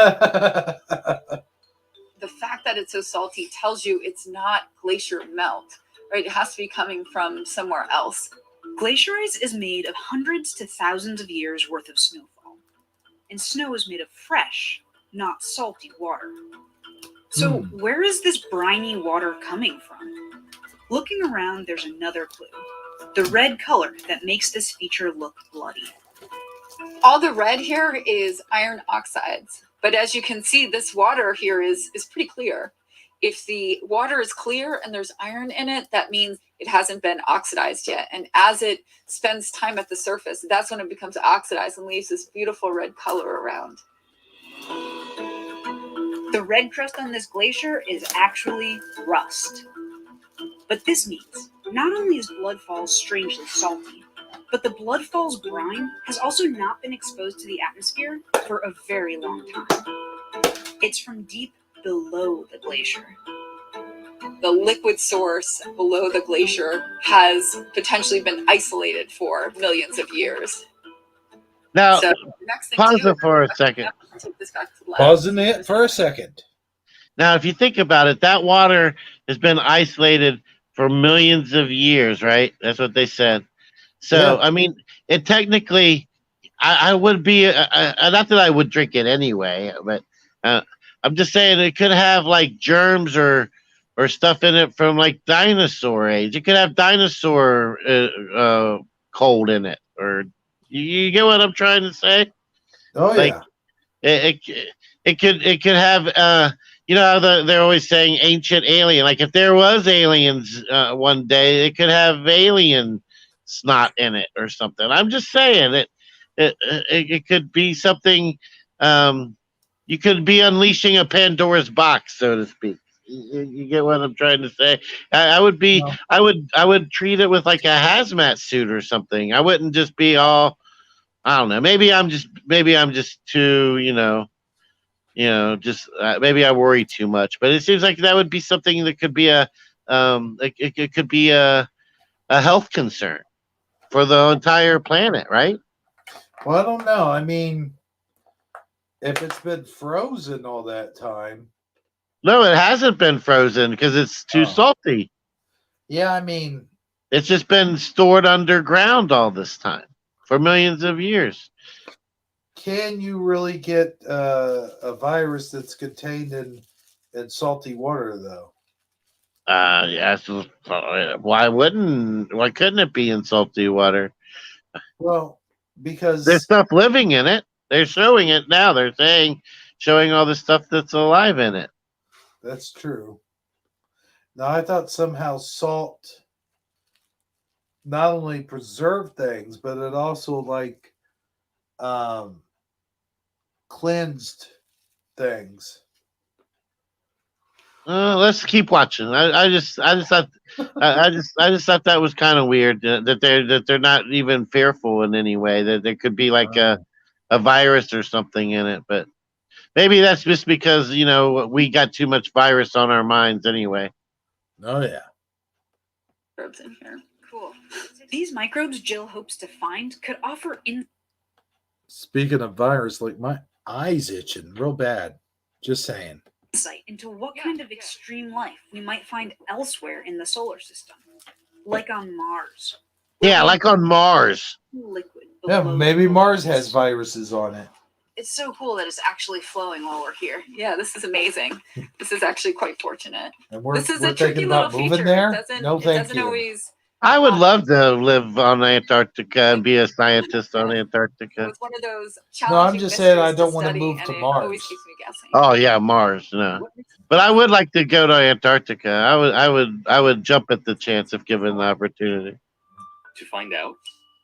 The fact that it's so salty tells you it's not glacier melt, right? It has to be coming from somewhere else. glacier ice is made of hundreds to thousands of years worth of snowfall. And snow is made of fresh, not salty water. So where is this briny water coming from? Looking around, there's another clue. The red color that makes this feature look bloody. All the red here is iron oxides. But as you can see, this water here is pretty clear. If the water is clear and there's iron in it, that means it hasn't been oxidized yet. And as it spends time at the surface, that's when it becomes oxidized and leaves this beautiful red color around. The red crust on this glacier is actually rust. But this means not only is Blood Falls strangely salty, but the Blood Falls brine has also not been exposed to the atmosphere for a very long time. It's from deep below the glacier. The liquid source below the glacier has potentially been isolated for millions of years. Now, So the next thing pause to do it for a second. is take this back to the lab. Pausing it for a second. Now, if you think about it, that water has been isolated for millions of years, right? That's what they said. So, Yeah. I mean, it technically, I would be, not that I would drink it anyway, but I'm just saying it could have like germs or stuff in it from like dinosaur age. It could have dinosaur cold in it, or you get what I'm trying to say? Oh Like, yeah. it could have you know how they're always saying ancient alien. Like if there was aliens one day, it could have alien snot in it or something. I'm just saying it could be something. You could be unleashing a Pandora's box, so to speak. You get what I'm trying to say? I would be. No. I would treat it with like a hazmat suit or something. I wouldn't just be all. I don't know. Maybe I'm just too. Just maybe I worry too much. But it seems like that would be something that could be a. It could be a health concern for the entire planet, right? Well, I don't know. I mean, if it's been frozen all that time. No, it hasn't been frozen because it's too salty. Yeah, I mean, It's just been stored underground all this time for millions of years. can you really get a virus that's contained in salty water, though? Yes. Why couldn't it be in salty water? Well, because There's stuff living in it. They're showing it now. They're showing all the stuff that's alive in it. that's true. Now, I thought somehow salt not only preserved things, but it also like cleansed things. Let's keep watching. I just thought I just thought that was kind of weird that they're not even fearful in any way that there could be like a virus or something in it, but maybe that's just because we got too much virus on our minds anyway. Oh yeah. Microbes in here. Cool. These microbes Jill hopes to find could offer Speaking of virus, like my eyes itching real bad. Just saying. insight into what kind of extreme life we might find elsewhere in the solar system, like on Mars. Yeah, like on Mars. Liquid. Yeah, below maybe the Mars surface. has viruses on it. It's so cool that it's actually flowing while we're here. Yeah, this is amazing. This is actually quite fortunate. And we're This is a thinking tricky about little moving feature. there. It doesn't always. I would love to live on Antarctica and be a scientist on Antarctica. It's one of those No, I'm challenging just saying I mysteries don't to want to study, move and to it Mars. always keeps me guessing. Oh yeah, Mars. No, but I would like to go to Antarctica. I would jump at the chance if given the opportunity. To find out,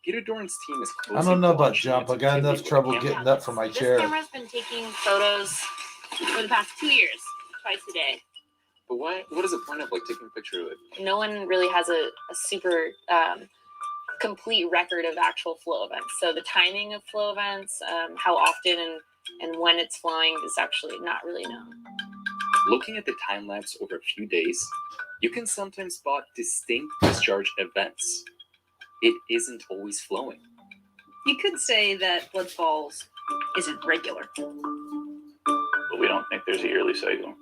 Peter Dorn's team is I closely don't know about watching jump. it I got enough with a trouble camera. getting up from my This chair. camera's been taking photos for the past 2 years, twice a day. But why? What is the point of like taking a picture of it? No one really has a super complete record of actual flow events. So the timing of flow events, how often and when it's flowing is actually not really known. Looking at the time lapse over a few days, you can sometimes spot distinct discharge events. It isn't always flowing. You could say that blood falls isn't regular. But we don't think there's a yearly cycle.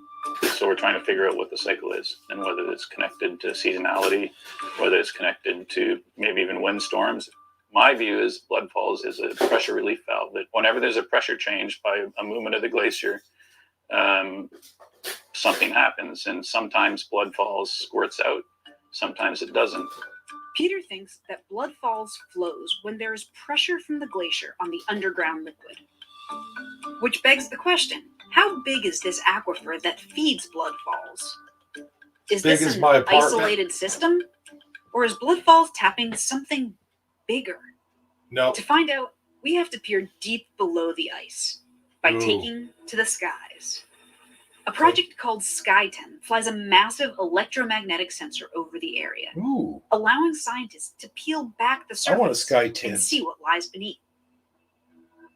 So we're trying to figure out what the cycle is and whether it's connected to seasonality, whether it's connected to maybe even windstorms. My view is blood falls is a pressure relief valve that whenever there's a pressure change by a movement of the glacier, something happens, and sometimes blood falls squirts out, sometimes it doesn't. Peter thinks that blood falls flows when there is pressure from the glacier on the underground liquid. Which begs the question, how big is this aquifer that feeds blood falls? Is Big this as an my apartment. isolated system? Or is blood falls tapping something bigger? No. To find out, we have to peer deep below the ice by Ooh. taking to the skies. A project called SkyTem flies a massive electromagnetic sensor over the area, Ooh. allowing scientists to peel back the I want a surface sky and tent. see what lies beneath.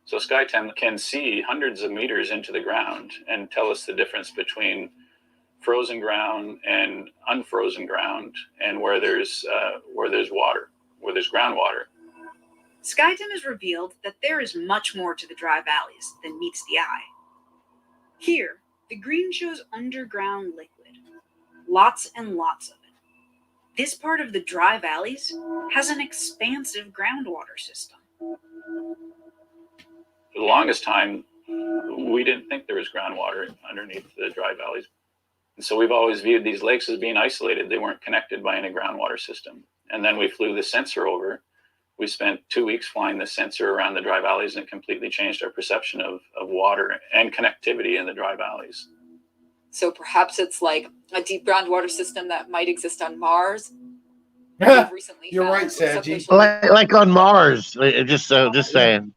So SkyTem can see hundreds of meters into the ground and tell us the difference between frozen ground and unfrozen ground, and where there's water, where there's groundwater. SkyTem has revealed that there is much more to the dry valleys than meets the eye. Here, the green shows underground liquid, lots and lots of it. This part of the dry valleys has an expansive groundwater system. For the longest time, we didn't think there was groundwater underneath the dry valleys. And so we've always viewed these lakes as being isolated. They weren't connected by any groundwater system. And then we flew the sensor over. We spent 2 weeks flying the sensor around the dry valleys, and it completely changed our perception of water and connectivity in the dry valleys. So perhaps it's like a deep groundwater system that might exist on Mars. We've recently You're found right, Saji. subglacial Like on Mars. Just saying.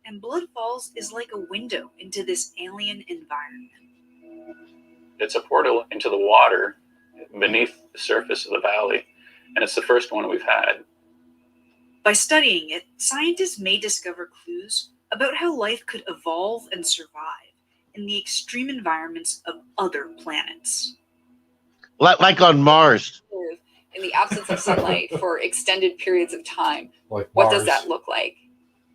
And Blood Falls is like a window into this alien environment. It's a portal into the water beneath the surface of the valley, and it's the first one we've had. By studying it, scientists may discover clues about how life could evolve and survive in the extreme environments of other planets. Like on Mars. in the absence of sunlight for extended periods of time. Like What does Mars. that look like?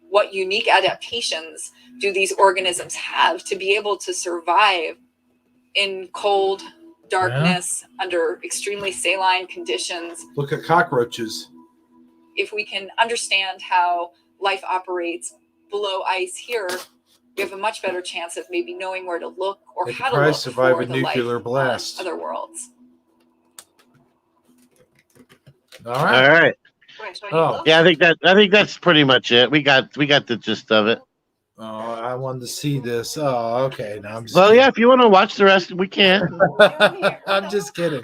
What unique adaptations do these organisms have to be able to survive in cold, darkness, under extremely saline conditions? Look at cockroaches. If we can understand how life operates below ice here, we have a much better chance of maybe knowing where to look or They how to probably look survive for a the life nuclear on blast. other worlds. All All right. right. Wait, so Oh. Yeah, I think that's pretty much it. We got the gist of it. Oh, I wanted to see this. Oh, okay. Now I'm just Well, yeah, if you want to watch the rest, we can. I'm just kidding.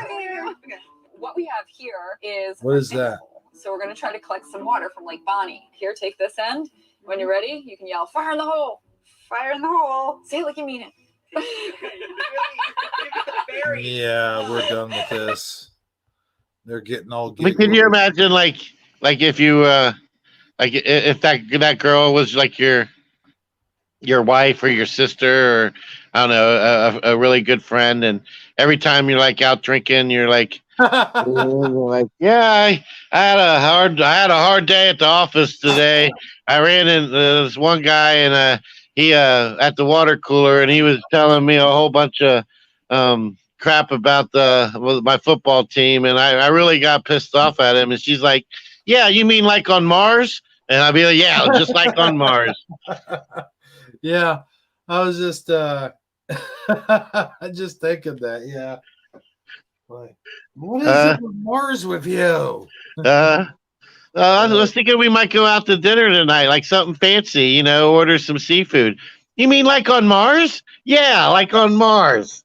What we have here is What is that? So we're going to try to collect some water from Lake Bonny. Here, take this end. When you're ready, you can yell, "Fire in the hole! Fire in the hole!" Say it like you mean it. Yeah, we're done with this. They're getting all But can you giggly. imagine, like if you, like if that girl was like your wife or your sister, or I don't know, a really good friend, and every time you're like out drinking, you're like, yeah, I had a hard day at the office today. I ran into this one guy, and he at the water cooler, and he was telling me a whole bunch of crap about my football team, and I really got pissed off at him. And she's like, "Yeah, you mean like on Mars?" And I'd be like, "Yeah, just like on Mars." Yeah, I was just just thinking that. Yeah. Like, what is it with Mars with you? I was thinking we might go out to dinner tonight, like something fancy, order some seafood. You mean like on Mars? Yeah, like on Mars.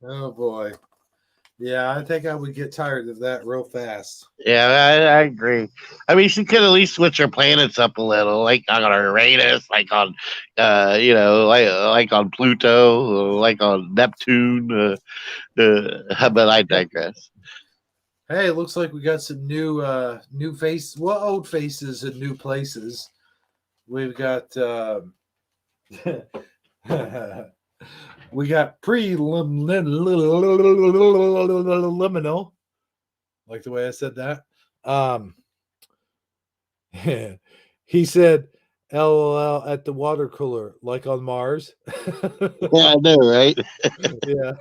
Oh boy. Yeah, I think I would get tired of that real fast. Yeah, I agree. I mean, she could at least switch her planets up a little, like on Uranus, like on, like on Pluto, like on Neptune. But I digress. Hey, it looks like we got some new old faces in new places. We've got we got preliminal, like the way I said that. He said LOL at the water cooler, like on Mars. Yeah, I know, right? Yeah.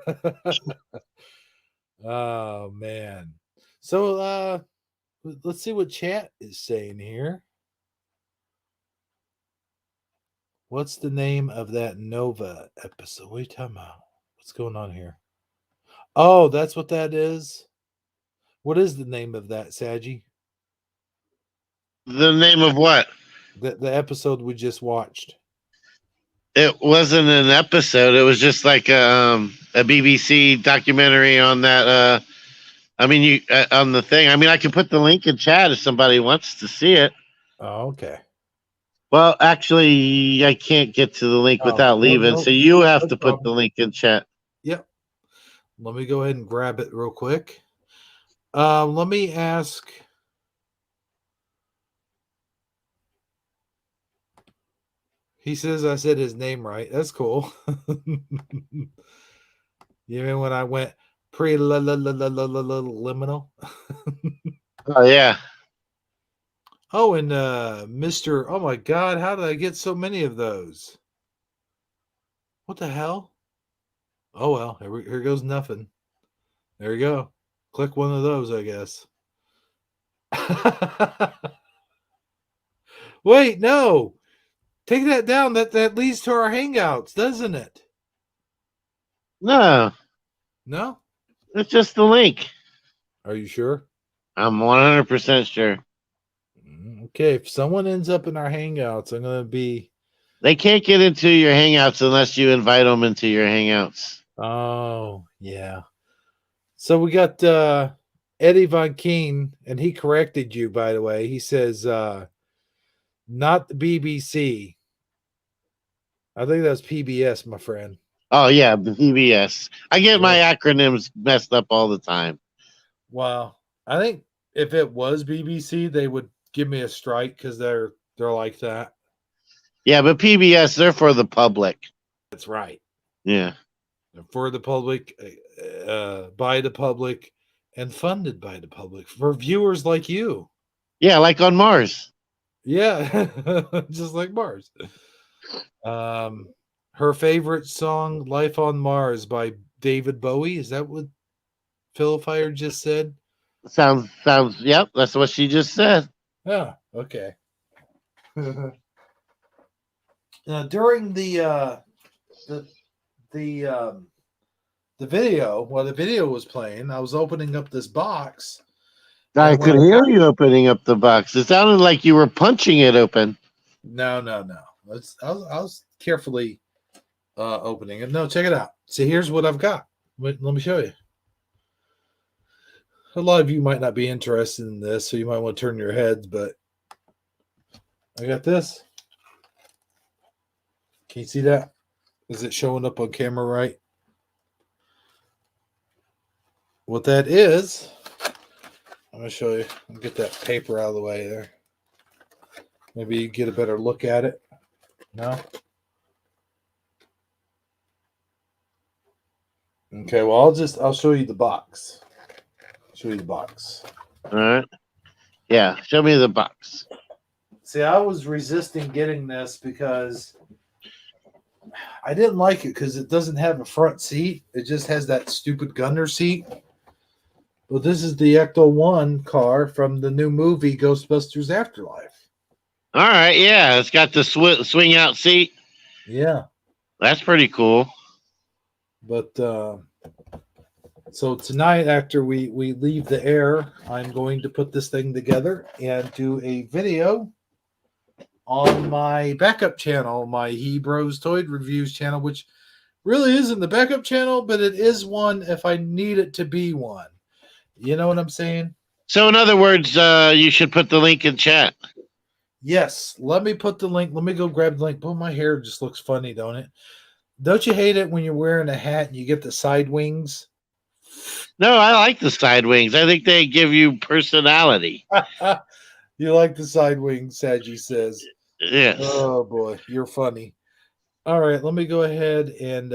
Oh man. So let's see what chat is saying here. What's the name of that Nova episode? What are you talking about? What's going on here? Oh, that's what that is. What is the name of that, Saji? The name of what? The episode we just watched. It wasn't an episode. It was just like a BBC documentary on that. I mean, you on the thing. I mean, I can put the link in chat if somebody wants to see it. Oh, okay. Well, actually, I can't get to the link without leaving, so you have to put the link in chat. Yep. Let me go ahead and grab it real quick. Let me ask. He says I said his name right. That's cool. You mean when I went preliminal? Oh yeah. Oh, and Mr. Oh my God, how did I get so many of those? What the hell? Oh well, here goes nothing. There you go. Click one of those, I guess. Wait, no. Take that down. That leads to our hangouts, doesn't it? No, No? it's just the link. Are you sure? I'm 100% sure. Okay, if someone ends up in our hangouts, I'm going to be... They can't get into your hangouts unless you invite them into your hangouts. Oh, yeah. So we got Eddie Von Keen, and he corrected you, by the way. He says, not the BBC. I think that's PBS, my friend. Oh, yeah, the PBS. I get my acronyms messed up all the time. Well, I think if it was BBC, they would give me a strike because they're like that. Yeah, but PBS, they're for the public. That's right. Yeah. For the public, by the public, and funded by the public for viewers like you. Yeah, like on Mars. Yeah, just like Mars. Her favorite song, "Life on Mars" by David Bowie. Is that what Phil Fire just said? Sounds. Yep, that's what she just said. Oh, okay. During the video, while the video was playing, I was opening up this box. I could hear you opening up the box. It sounded like you were punching it open. No. I was carefully opening it. No, check it out. See, here's what I've got. Let me show you. A lot of you might not be interested in this, so you might want to turn your heads, but I got this. Can you see that? Is it showing up on camera right? What that is, I'm going to show you. I'll get that paper out of the way there. Maybe you get a better look at it. No? Okay, well, I'll show you the box. Show you the box. All right. Yeah, show me the box. See, I was resisting getting this because I didn't like it because it doesn't have a front seat. It just has that stupid gunner seat. Well, this is the Ecto 1 car from the new movie Ghostbusters Afterlife. All right, yeah, it's got the swing out seat. Yeah. That's pretty cool. But so tonight, after we leave the air, I'm going to put this thing together and do a video on my backup channel, my He Bros Toy Reviews channel, which really isn't the backup channel, but it is one if I need it to be one. You know what I'm saying? So, in other words, you should put the link in chat. Yes. Let me put the link. Let me go grab the link. Boy, my hair just looks funny, don't it? Don't you hate it when you're wearing a hat and you get the side wings? No, I like the side wings. I think they give you personality. You like the side wings, Saji says. Yes. Oh boy, you're funny. All right, let me go ahead and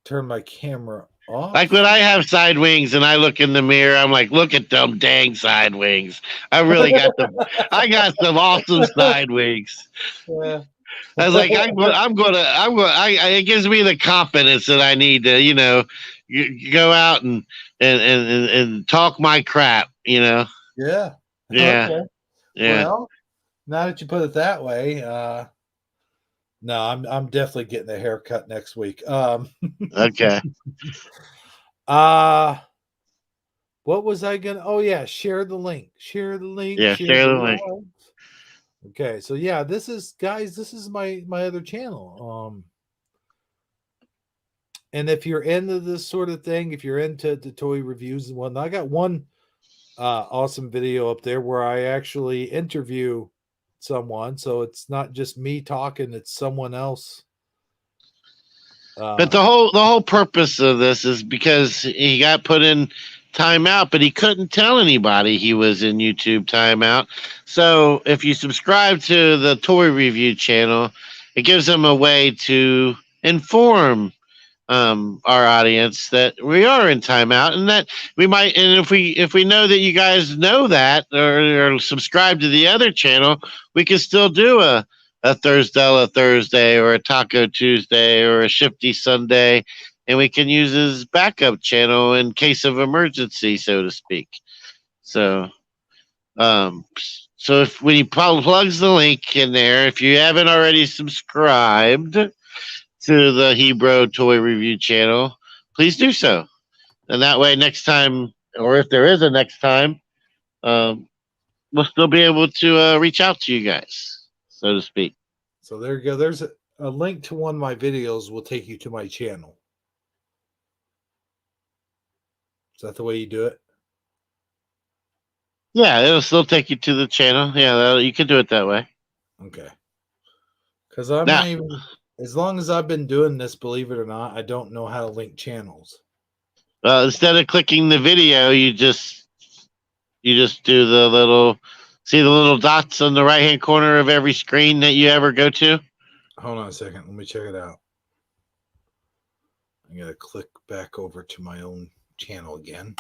turn my camera off. Like when I have side wings and I look in the mirror, I'm like, look at them dang side wings. I really got them. I got some awesome side wings. Yeah. I was like, it gives me the confidence that I need to, go out and talk my crap, Yeah. Yeah. Okay. Yeah. Well, now that you put it that way, no, I'm definitely getting a haircut next week. Okay. What was I gonna? Oh yeah, share the link. Share the link. Yeah, share the link. Okay, so yeah, this is guys. This is my other channel. And if you're into this sort of thing, if you're into the toy reviews and whatnot, I got one awesome video up there where I actually interview someone. So it's not just me talking; it's someone else. But the whole purpose of this is because he got put in timeout, but he couldn't tell anybody he was in YouTube timeout. So if you subscribe to the toy review channel, it gives them a way to inform our audience that we are in timeout, and that we might. And if we know that you guys know that or subscribe to the other channel, we can still do a Thursday or a Taco Tuesday or a Shifty Sunday, and we can use his backup channel in case of emergency, so to speak. So, so if when he plugs the link in there, if you haven't already subscribed to the Hebrew Toy Review channel, please do so. And that way, next time, or if there is a next time, we'll still be able to reach out to you guys, so to speak. So there you go. There's a link to one of my videos will take you to my channel. Is that the way you do it? Yeah, it'll still take you to the channel. Yeah, you can do it that way. Okay. Because I'm not even, as long as I've been doing this, believe it or not, I don't know how to link channels. Instead of clicking the video, you just do the little, see the little dots on the right hand corner of every screen that you ever go to. Hold on a second. Let me check it out. I gotta click back over to my own channel again.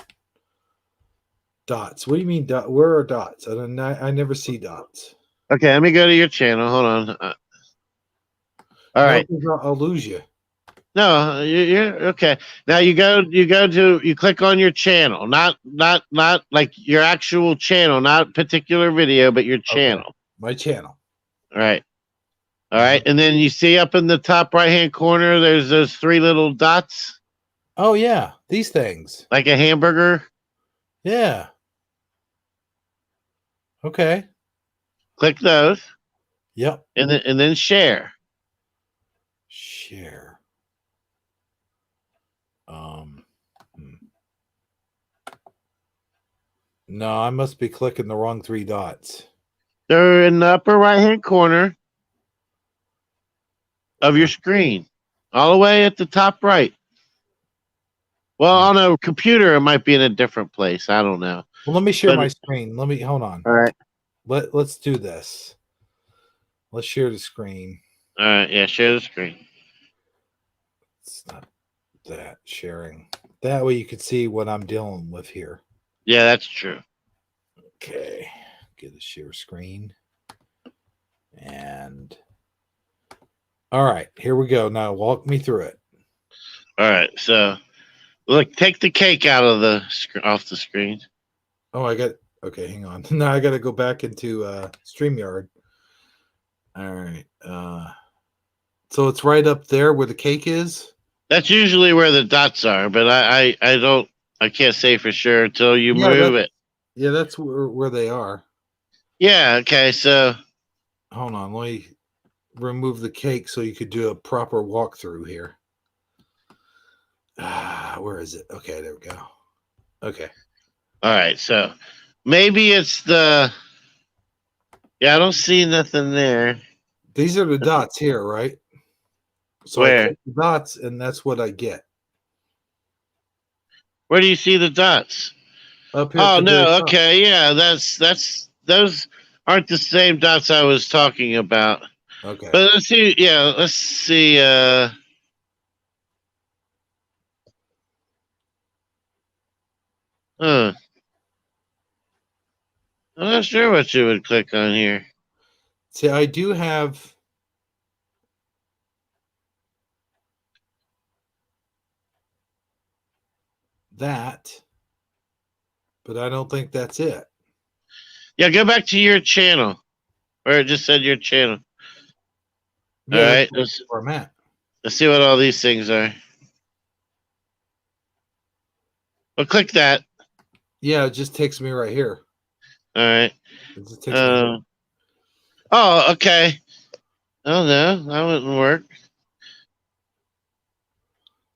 Dots. What do you mean dot? Where are dots? I never see dots. Okay, let me go to your channel. Hold on. All right. I'll lose you. No, you're okay. Now you click on your channel, not like your actual channel, not particular video, but your channel. Okay. My channel. All right. All right. And then you see up in the top right hand corner, there's those three little dots. Oh yeah, these things. Like a hamburger. Yeah. Okay. Click those. Yep. And then share. Share. No, I must be clicking the wrong three dots. They're in the upper right hand corner of your screen, all the way at the top right. Well, on a computer, it might be in a different place. I don't know. Well, let me share my screen. Hold on. All right. Let's do this. Let's share the screen. All right. Yeah, share the screen. It's not that sharing. That way you can see what I'm dealing with here. Yeah, that's true. Okay. Get a share screen. And all right, here we go. Now walk me through it. All right. So look, take the cake out of off the screen. Oh, okay, hang on. Now I got to go back into StreamYard. All right. So it's right up there where the cake is? That's usually where the dots are, but I can't say for sure until you move it. Yeah, that's where they are. Yeah. Okay. So Hold on. Let me remove the cake so you could do a proper walkthrough here. Where is it? Okay, there we go. Okay. all right. So maybe it's the. Yeah, I don't see nothing there. These are the dots here, right? So I Where? click the dots, and that's what I get. Where do you see the dots? Up here at Oh the very no. top. Okay. Yeah. That's those aren't the same dots I was talking about. Okay. But let's see. Yeah. Let's see. Huh. I'm not sure what you would click on here. See, I do have that, but I don't think that's it. Yeah, go back to your channel, where it just said your channel. Yeah, All that's right, where I'm at. let's see what all these things are. Well, click that. Yeah, it just takes me right here. All right. It just takes me. Oh, okay. Oh no, that wouldn't work.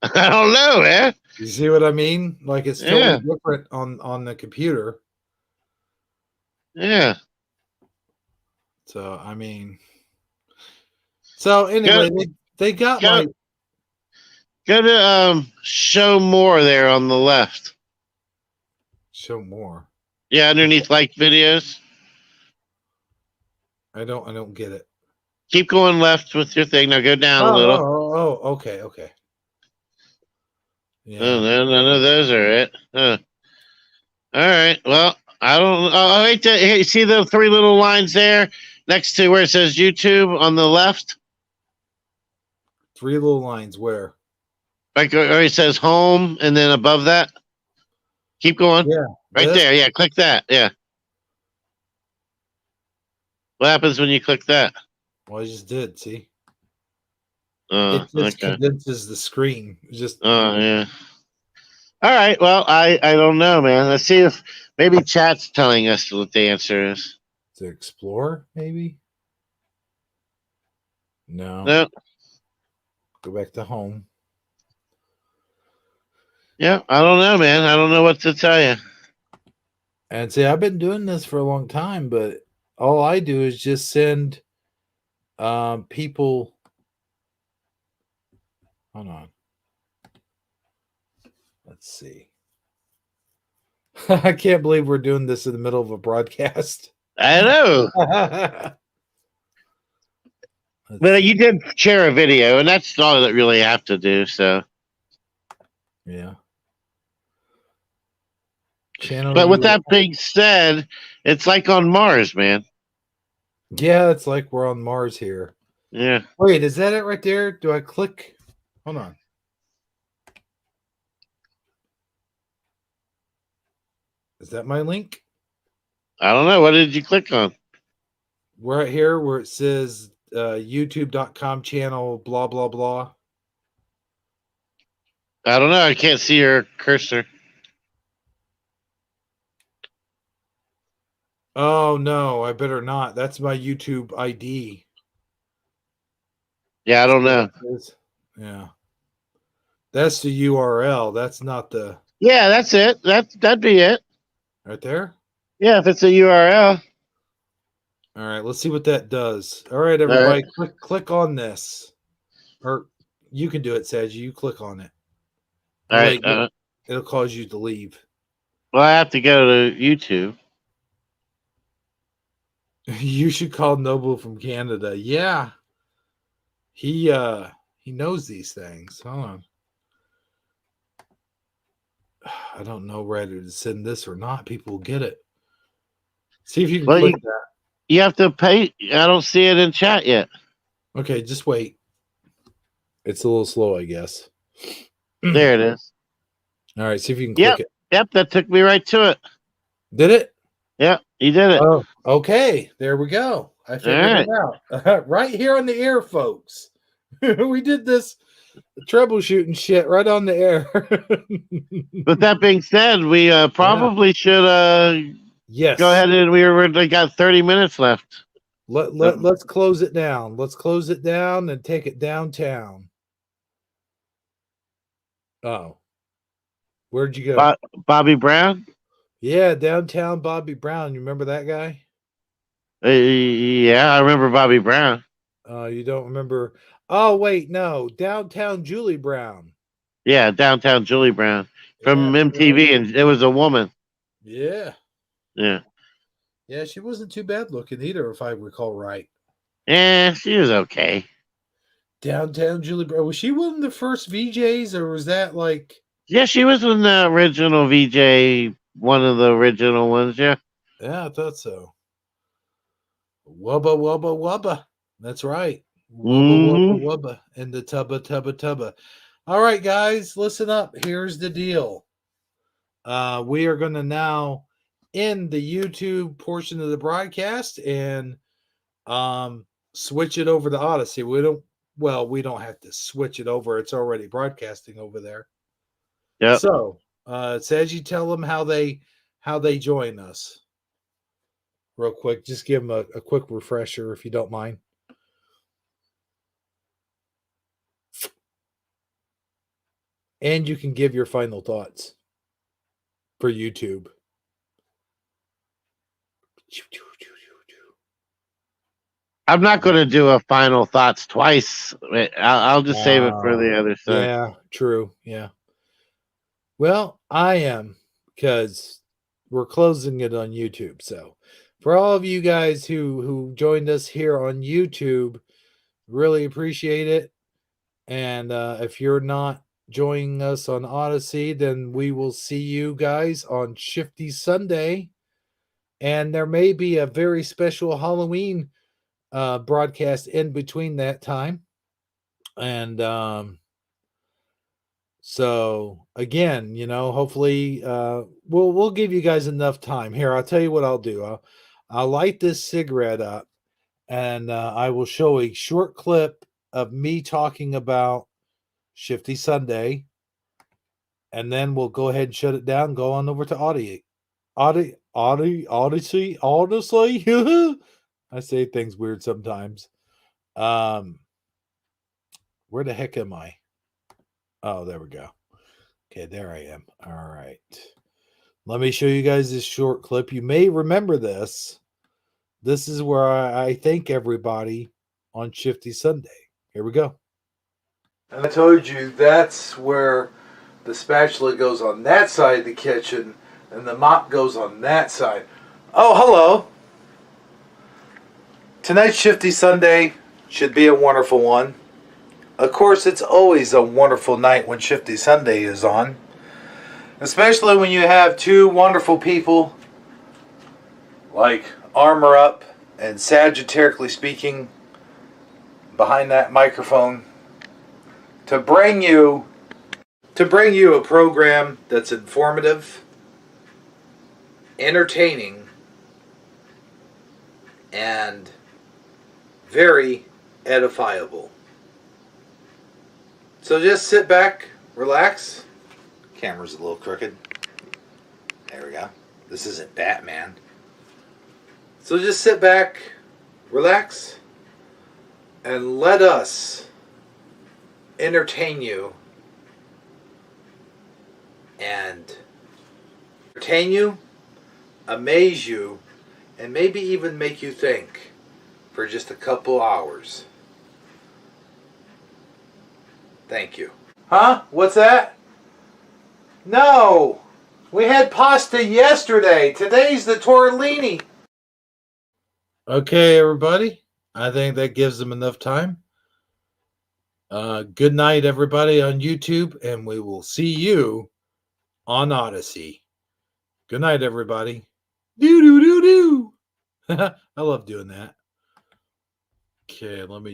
I don't know, man. You see what I mean? Like it's totally Yeah, different on the computer. yeah. So I mean, so Go, anyway, they got go, my go to show more there on the left. show more. Yeah, underneath like videos. I don't get it. Keep going left with your thing. Now go down a little. Okay. Oh, Yeah. no, none of those are it. Huh. All right. Well, I don't. Oh, wait. Hey, see the three little lines there next to where it says YouTube on the left? Three little lines where? Like where it says home, and then above that. Keep going. Yeah. Right there. Yeah. Click that. Yeah. What happens when you click that? Well, I just did. See, Oh, it just okay. condenses the screen. It's just Oh, yeah. All right. Well, I don't know, man. Let's see if maybe chat's telling us what the answer is. to explore, maybe. No. No. Go back to home. Yeah. I don't know, man. I don't know what to tell you. And see, I've been doing this for a long time, but all I do is just send people. Hold on. Let's see. I can't believe we're doing this in the middle of a broadcast. I know. But you did share a video, and that's all that really have to do. So, yeah. Channel. but with that being said, it's like on Mars, man. Yeah, it's like we're on Mars here. Yeah. Wait, is that it right there? Do I click? Hold on. Is that my link? I don't know. What did you click on? Right here where it says youtube.com channel, blah, blah, blah. I don't know. I can't see your cursor. Oh, no, I better not. That's my YouTube ID. Yeah, I don't know. Yeah. That's the URL. That's not the. Yeah, that's it. That'd be it. Right there? Yeah, if it's a URL. All right, let's see what that does. All right, everybody, click on this. Or you can do it, Saj. You click on it. All right. It'll cause you to leave. Well, I have to go to YouTube. You should call Noble from Canada. Yeah. He knows these things. Hold on. I don't know whether to send this or not. People will get it. See if you can click that. You have to pay. I don't see it in chat yet. Okay, just wait. It's a little slow, I guess. There it is. All right, see if you can click it. Yep, that took me right to it. Did it? Yep, you did it. Oh, okay. There we go. I figured it out. Right here on the air, folks. We did this troubleshooting shit right on the air. With that being said, we probably should Yes. Go ahead, and we got 30 minutes left. Let's close it down. Let's close it down and take it downtown. Oh, where'd you go? Bobby Brown? Yeah, downtown Bobby Brown. You remember that guy? Yeah, I remember Bobby Brown. You don't remember? Oh, wait, no, downtown Julie Brown. Yeah, downtown Julie Brown from Yeah, MTV, and it was a woman. Yeah. Yeah. Yeah, she wasn't too bad looking either, if I recall right. Yeah, she was okay. Downtown Julie Brown. Was she one of the first VJs, or was that like? Yeah, she was in the original VJ, one of the original ones. Yeah. Yeah, I thought so. Wubba wubba wubba. That's right. Wubba wubba wubba. And the tubba tubba tubba. All right, guys, listen up. Here's the deal. We are going to now end the YouTube portion of the broadcast and switch it over to Odyssey. We don't have to switch it over. It's already broadcasting over there. Yeah. So, Saji, tell them how they join us. Real quick, just give them a quick refresher if you don't mind. And you can give your final thoughts for YouTube. I'm not going to do a final thoughts twice. I'll just save it for the other side. Yeah, true. Yeah. Well, I am, because we're closing it on YouTube. So for all of you guys who joined us here on YouTube, really appreciate it. And if you're not joining us on Odyssey, then we will see you guys on Shifty Sunday. And there may be a very special Halloween broadcast in between that time. And so again, hopefully we'll give you guys enough time. Here, I'll tell you what I'll do. I'll light this cigarette up, and I will show a short clip of me talking about Shifty Sunday, and then we'll go ahead and shut it down. Go on over to Odyssey. I say things weird sometimes. Where the heck am I? Oh, there we go. Okay, there I am. All right. Let me show you guys this short clip. You may remember this. This is where I thank everybody on Shifty Sunday. Here we go. And I told you that's where the spatula goes on that side of the kitchen and the mop goes on that side. Oh, hello. Tonight's Shifty Sunday should be a wonderful one. Of course, it's always a wonderful night when Shifty Sunday is on. Especially when you have two wonderful people like Armor Up and Sagittarically Speaking behind that microphone to bring you a program that's informative, entertaining, and very edifiable. So just sit back, relax. Camera's a little crooked. There we go. This isn't Batman. So just sit back, relax, and let us entertain you amaze you, and maybe even make you think for just a couple hours. Thank you. Huh? What's that? No! We had pasta yesterday. Today's the tortellini. Okay, everybody. I think that gives them enough time. Good night, everybody on YouTube, and we will see you on Odyssey. Good night, everybody. Do do do do. I love doing that. Okay, let me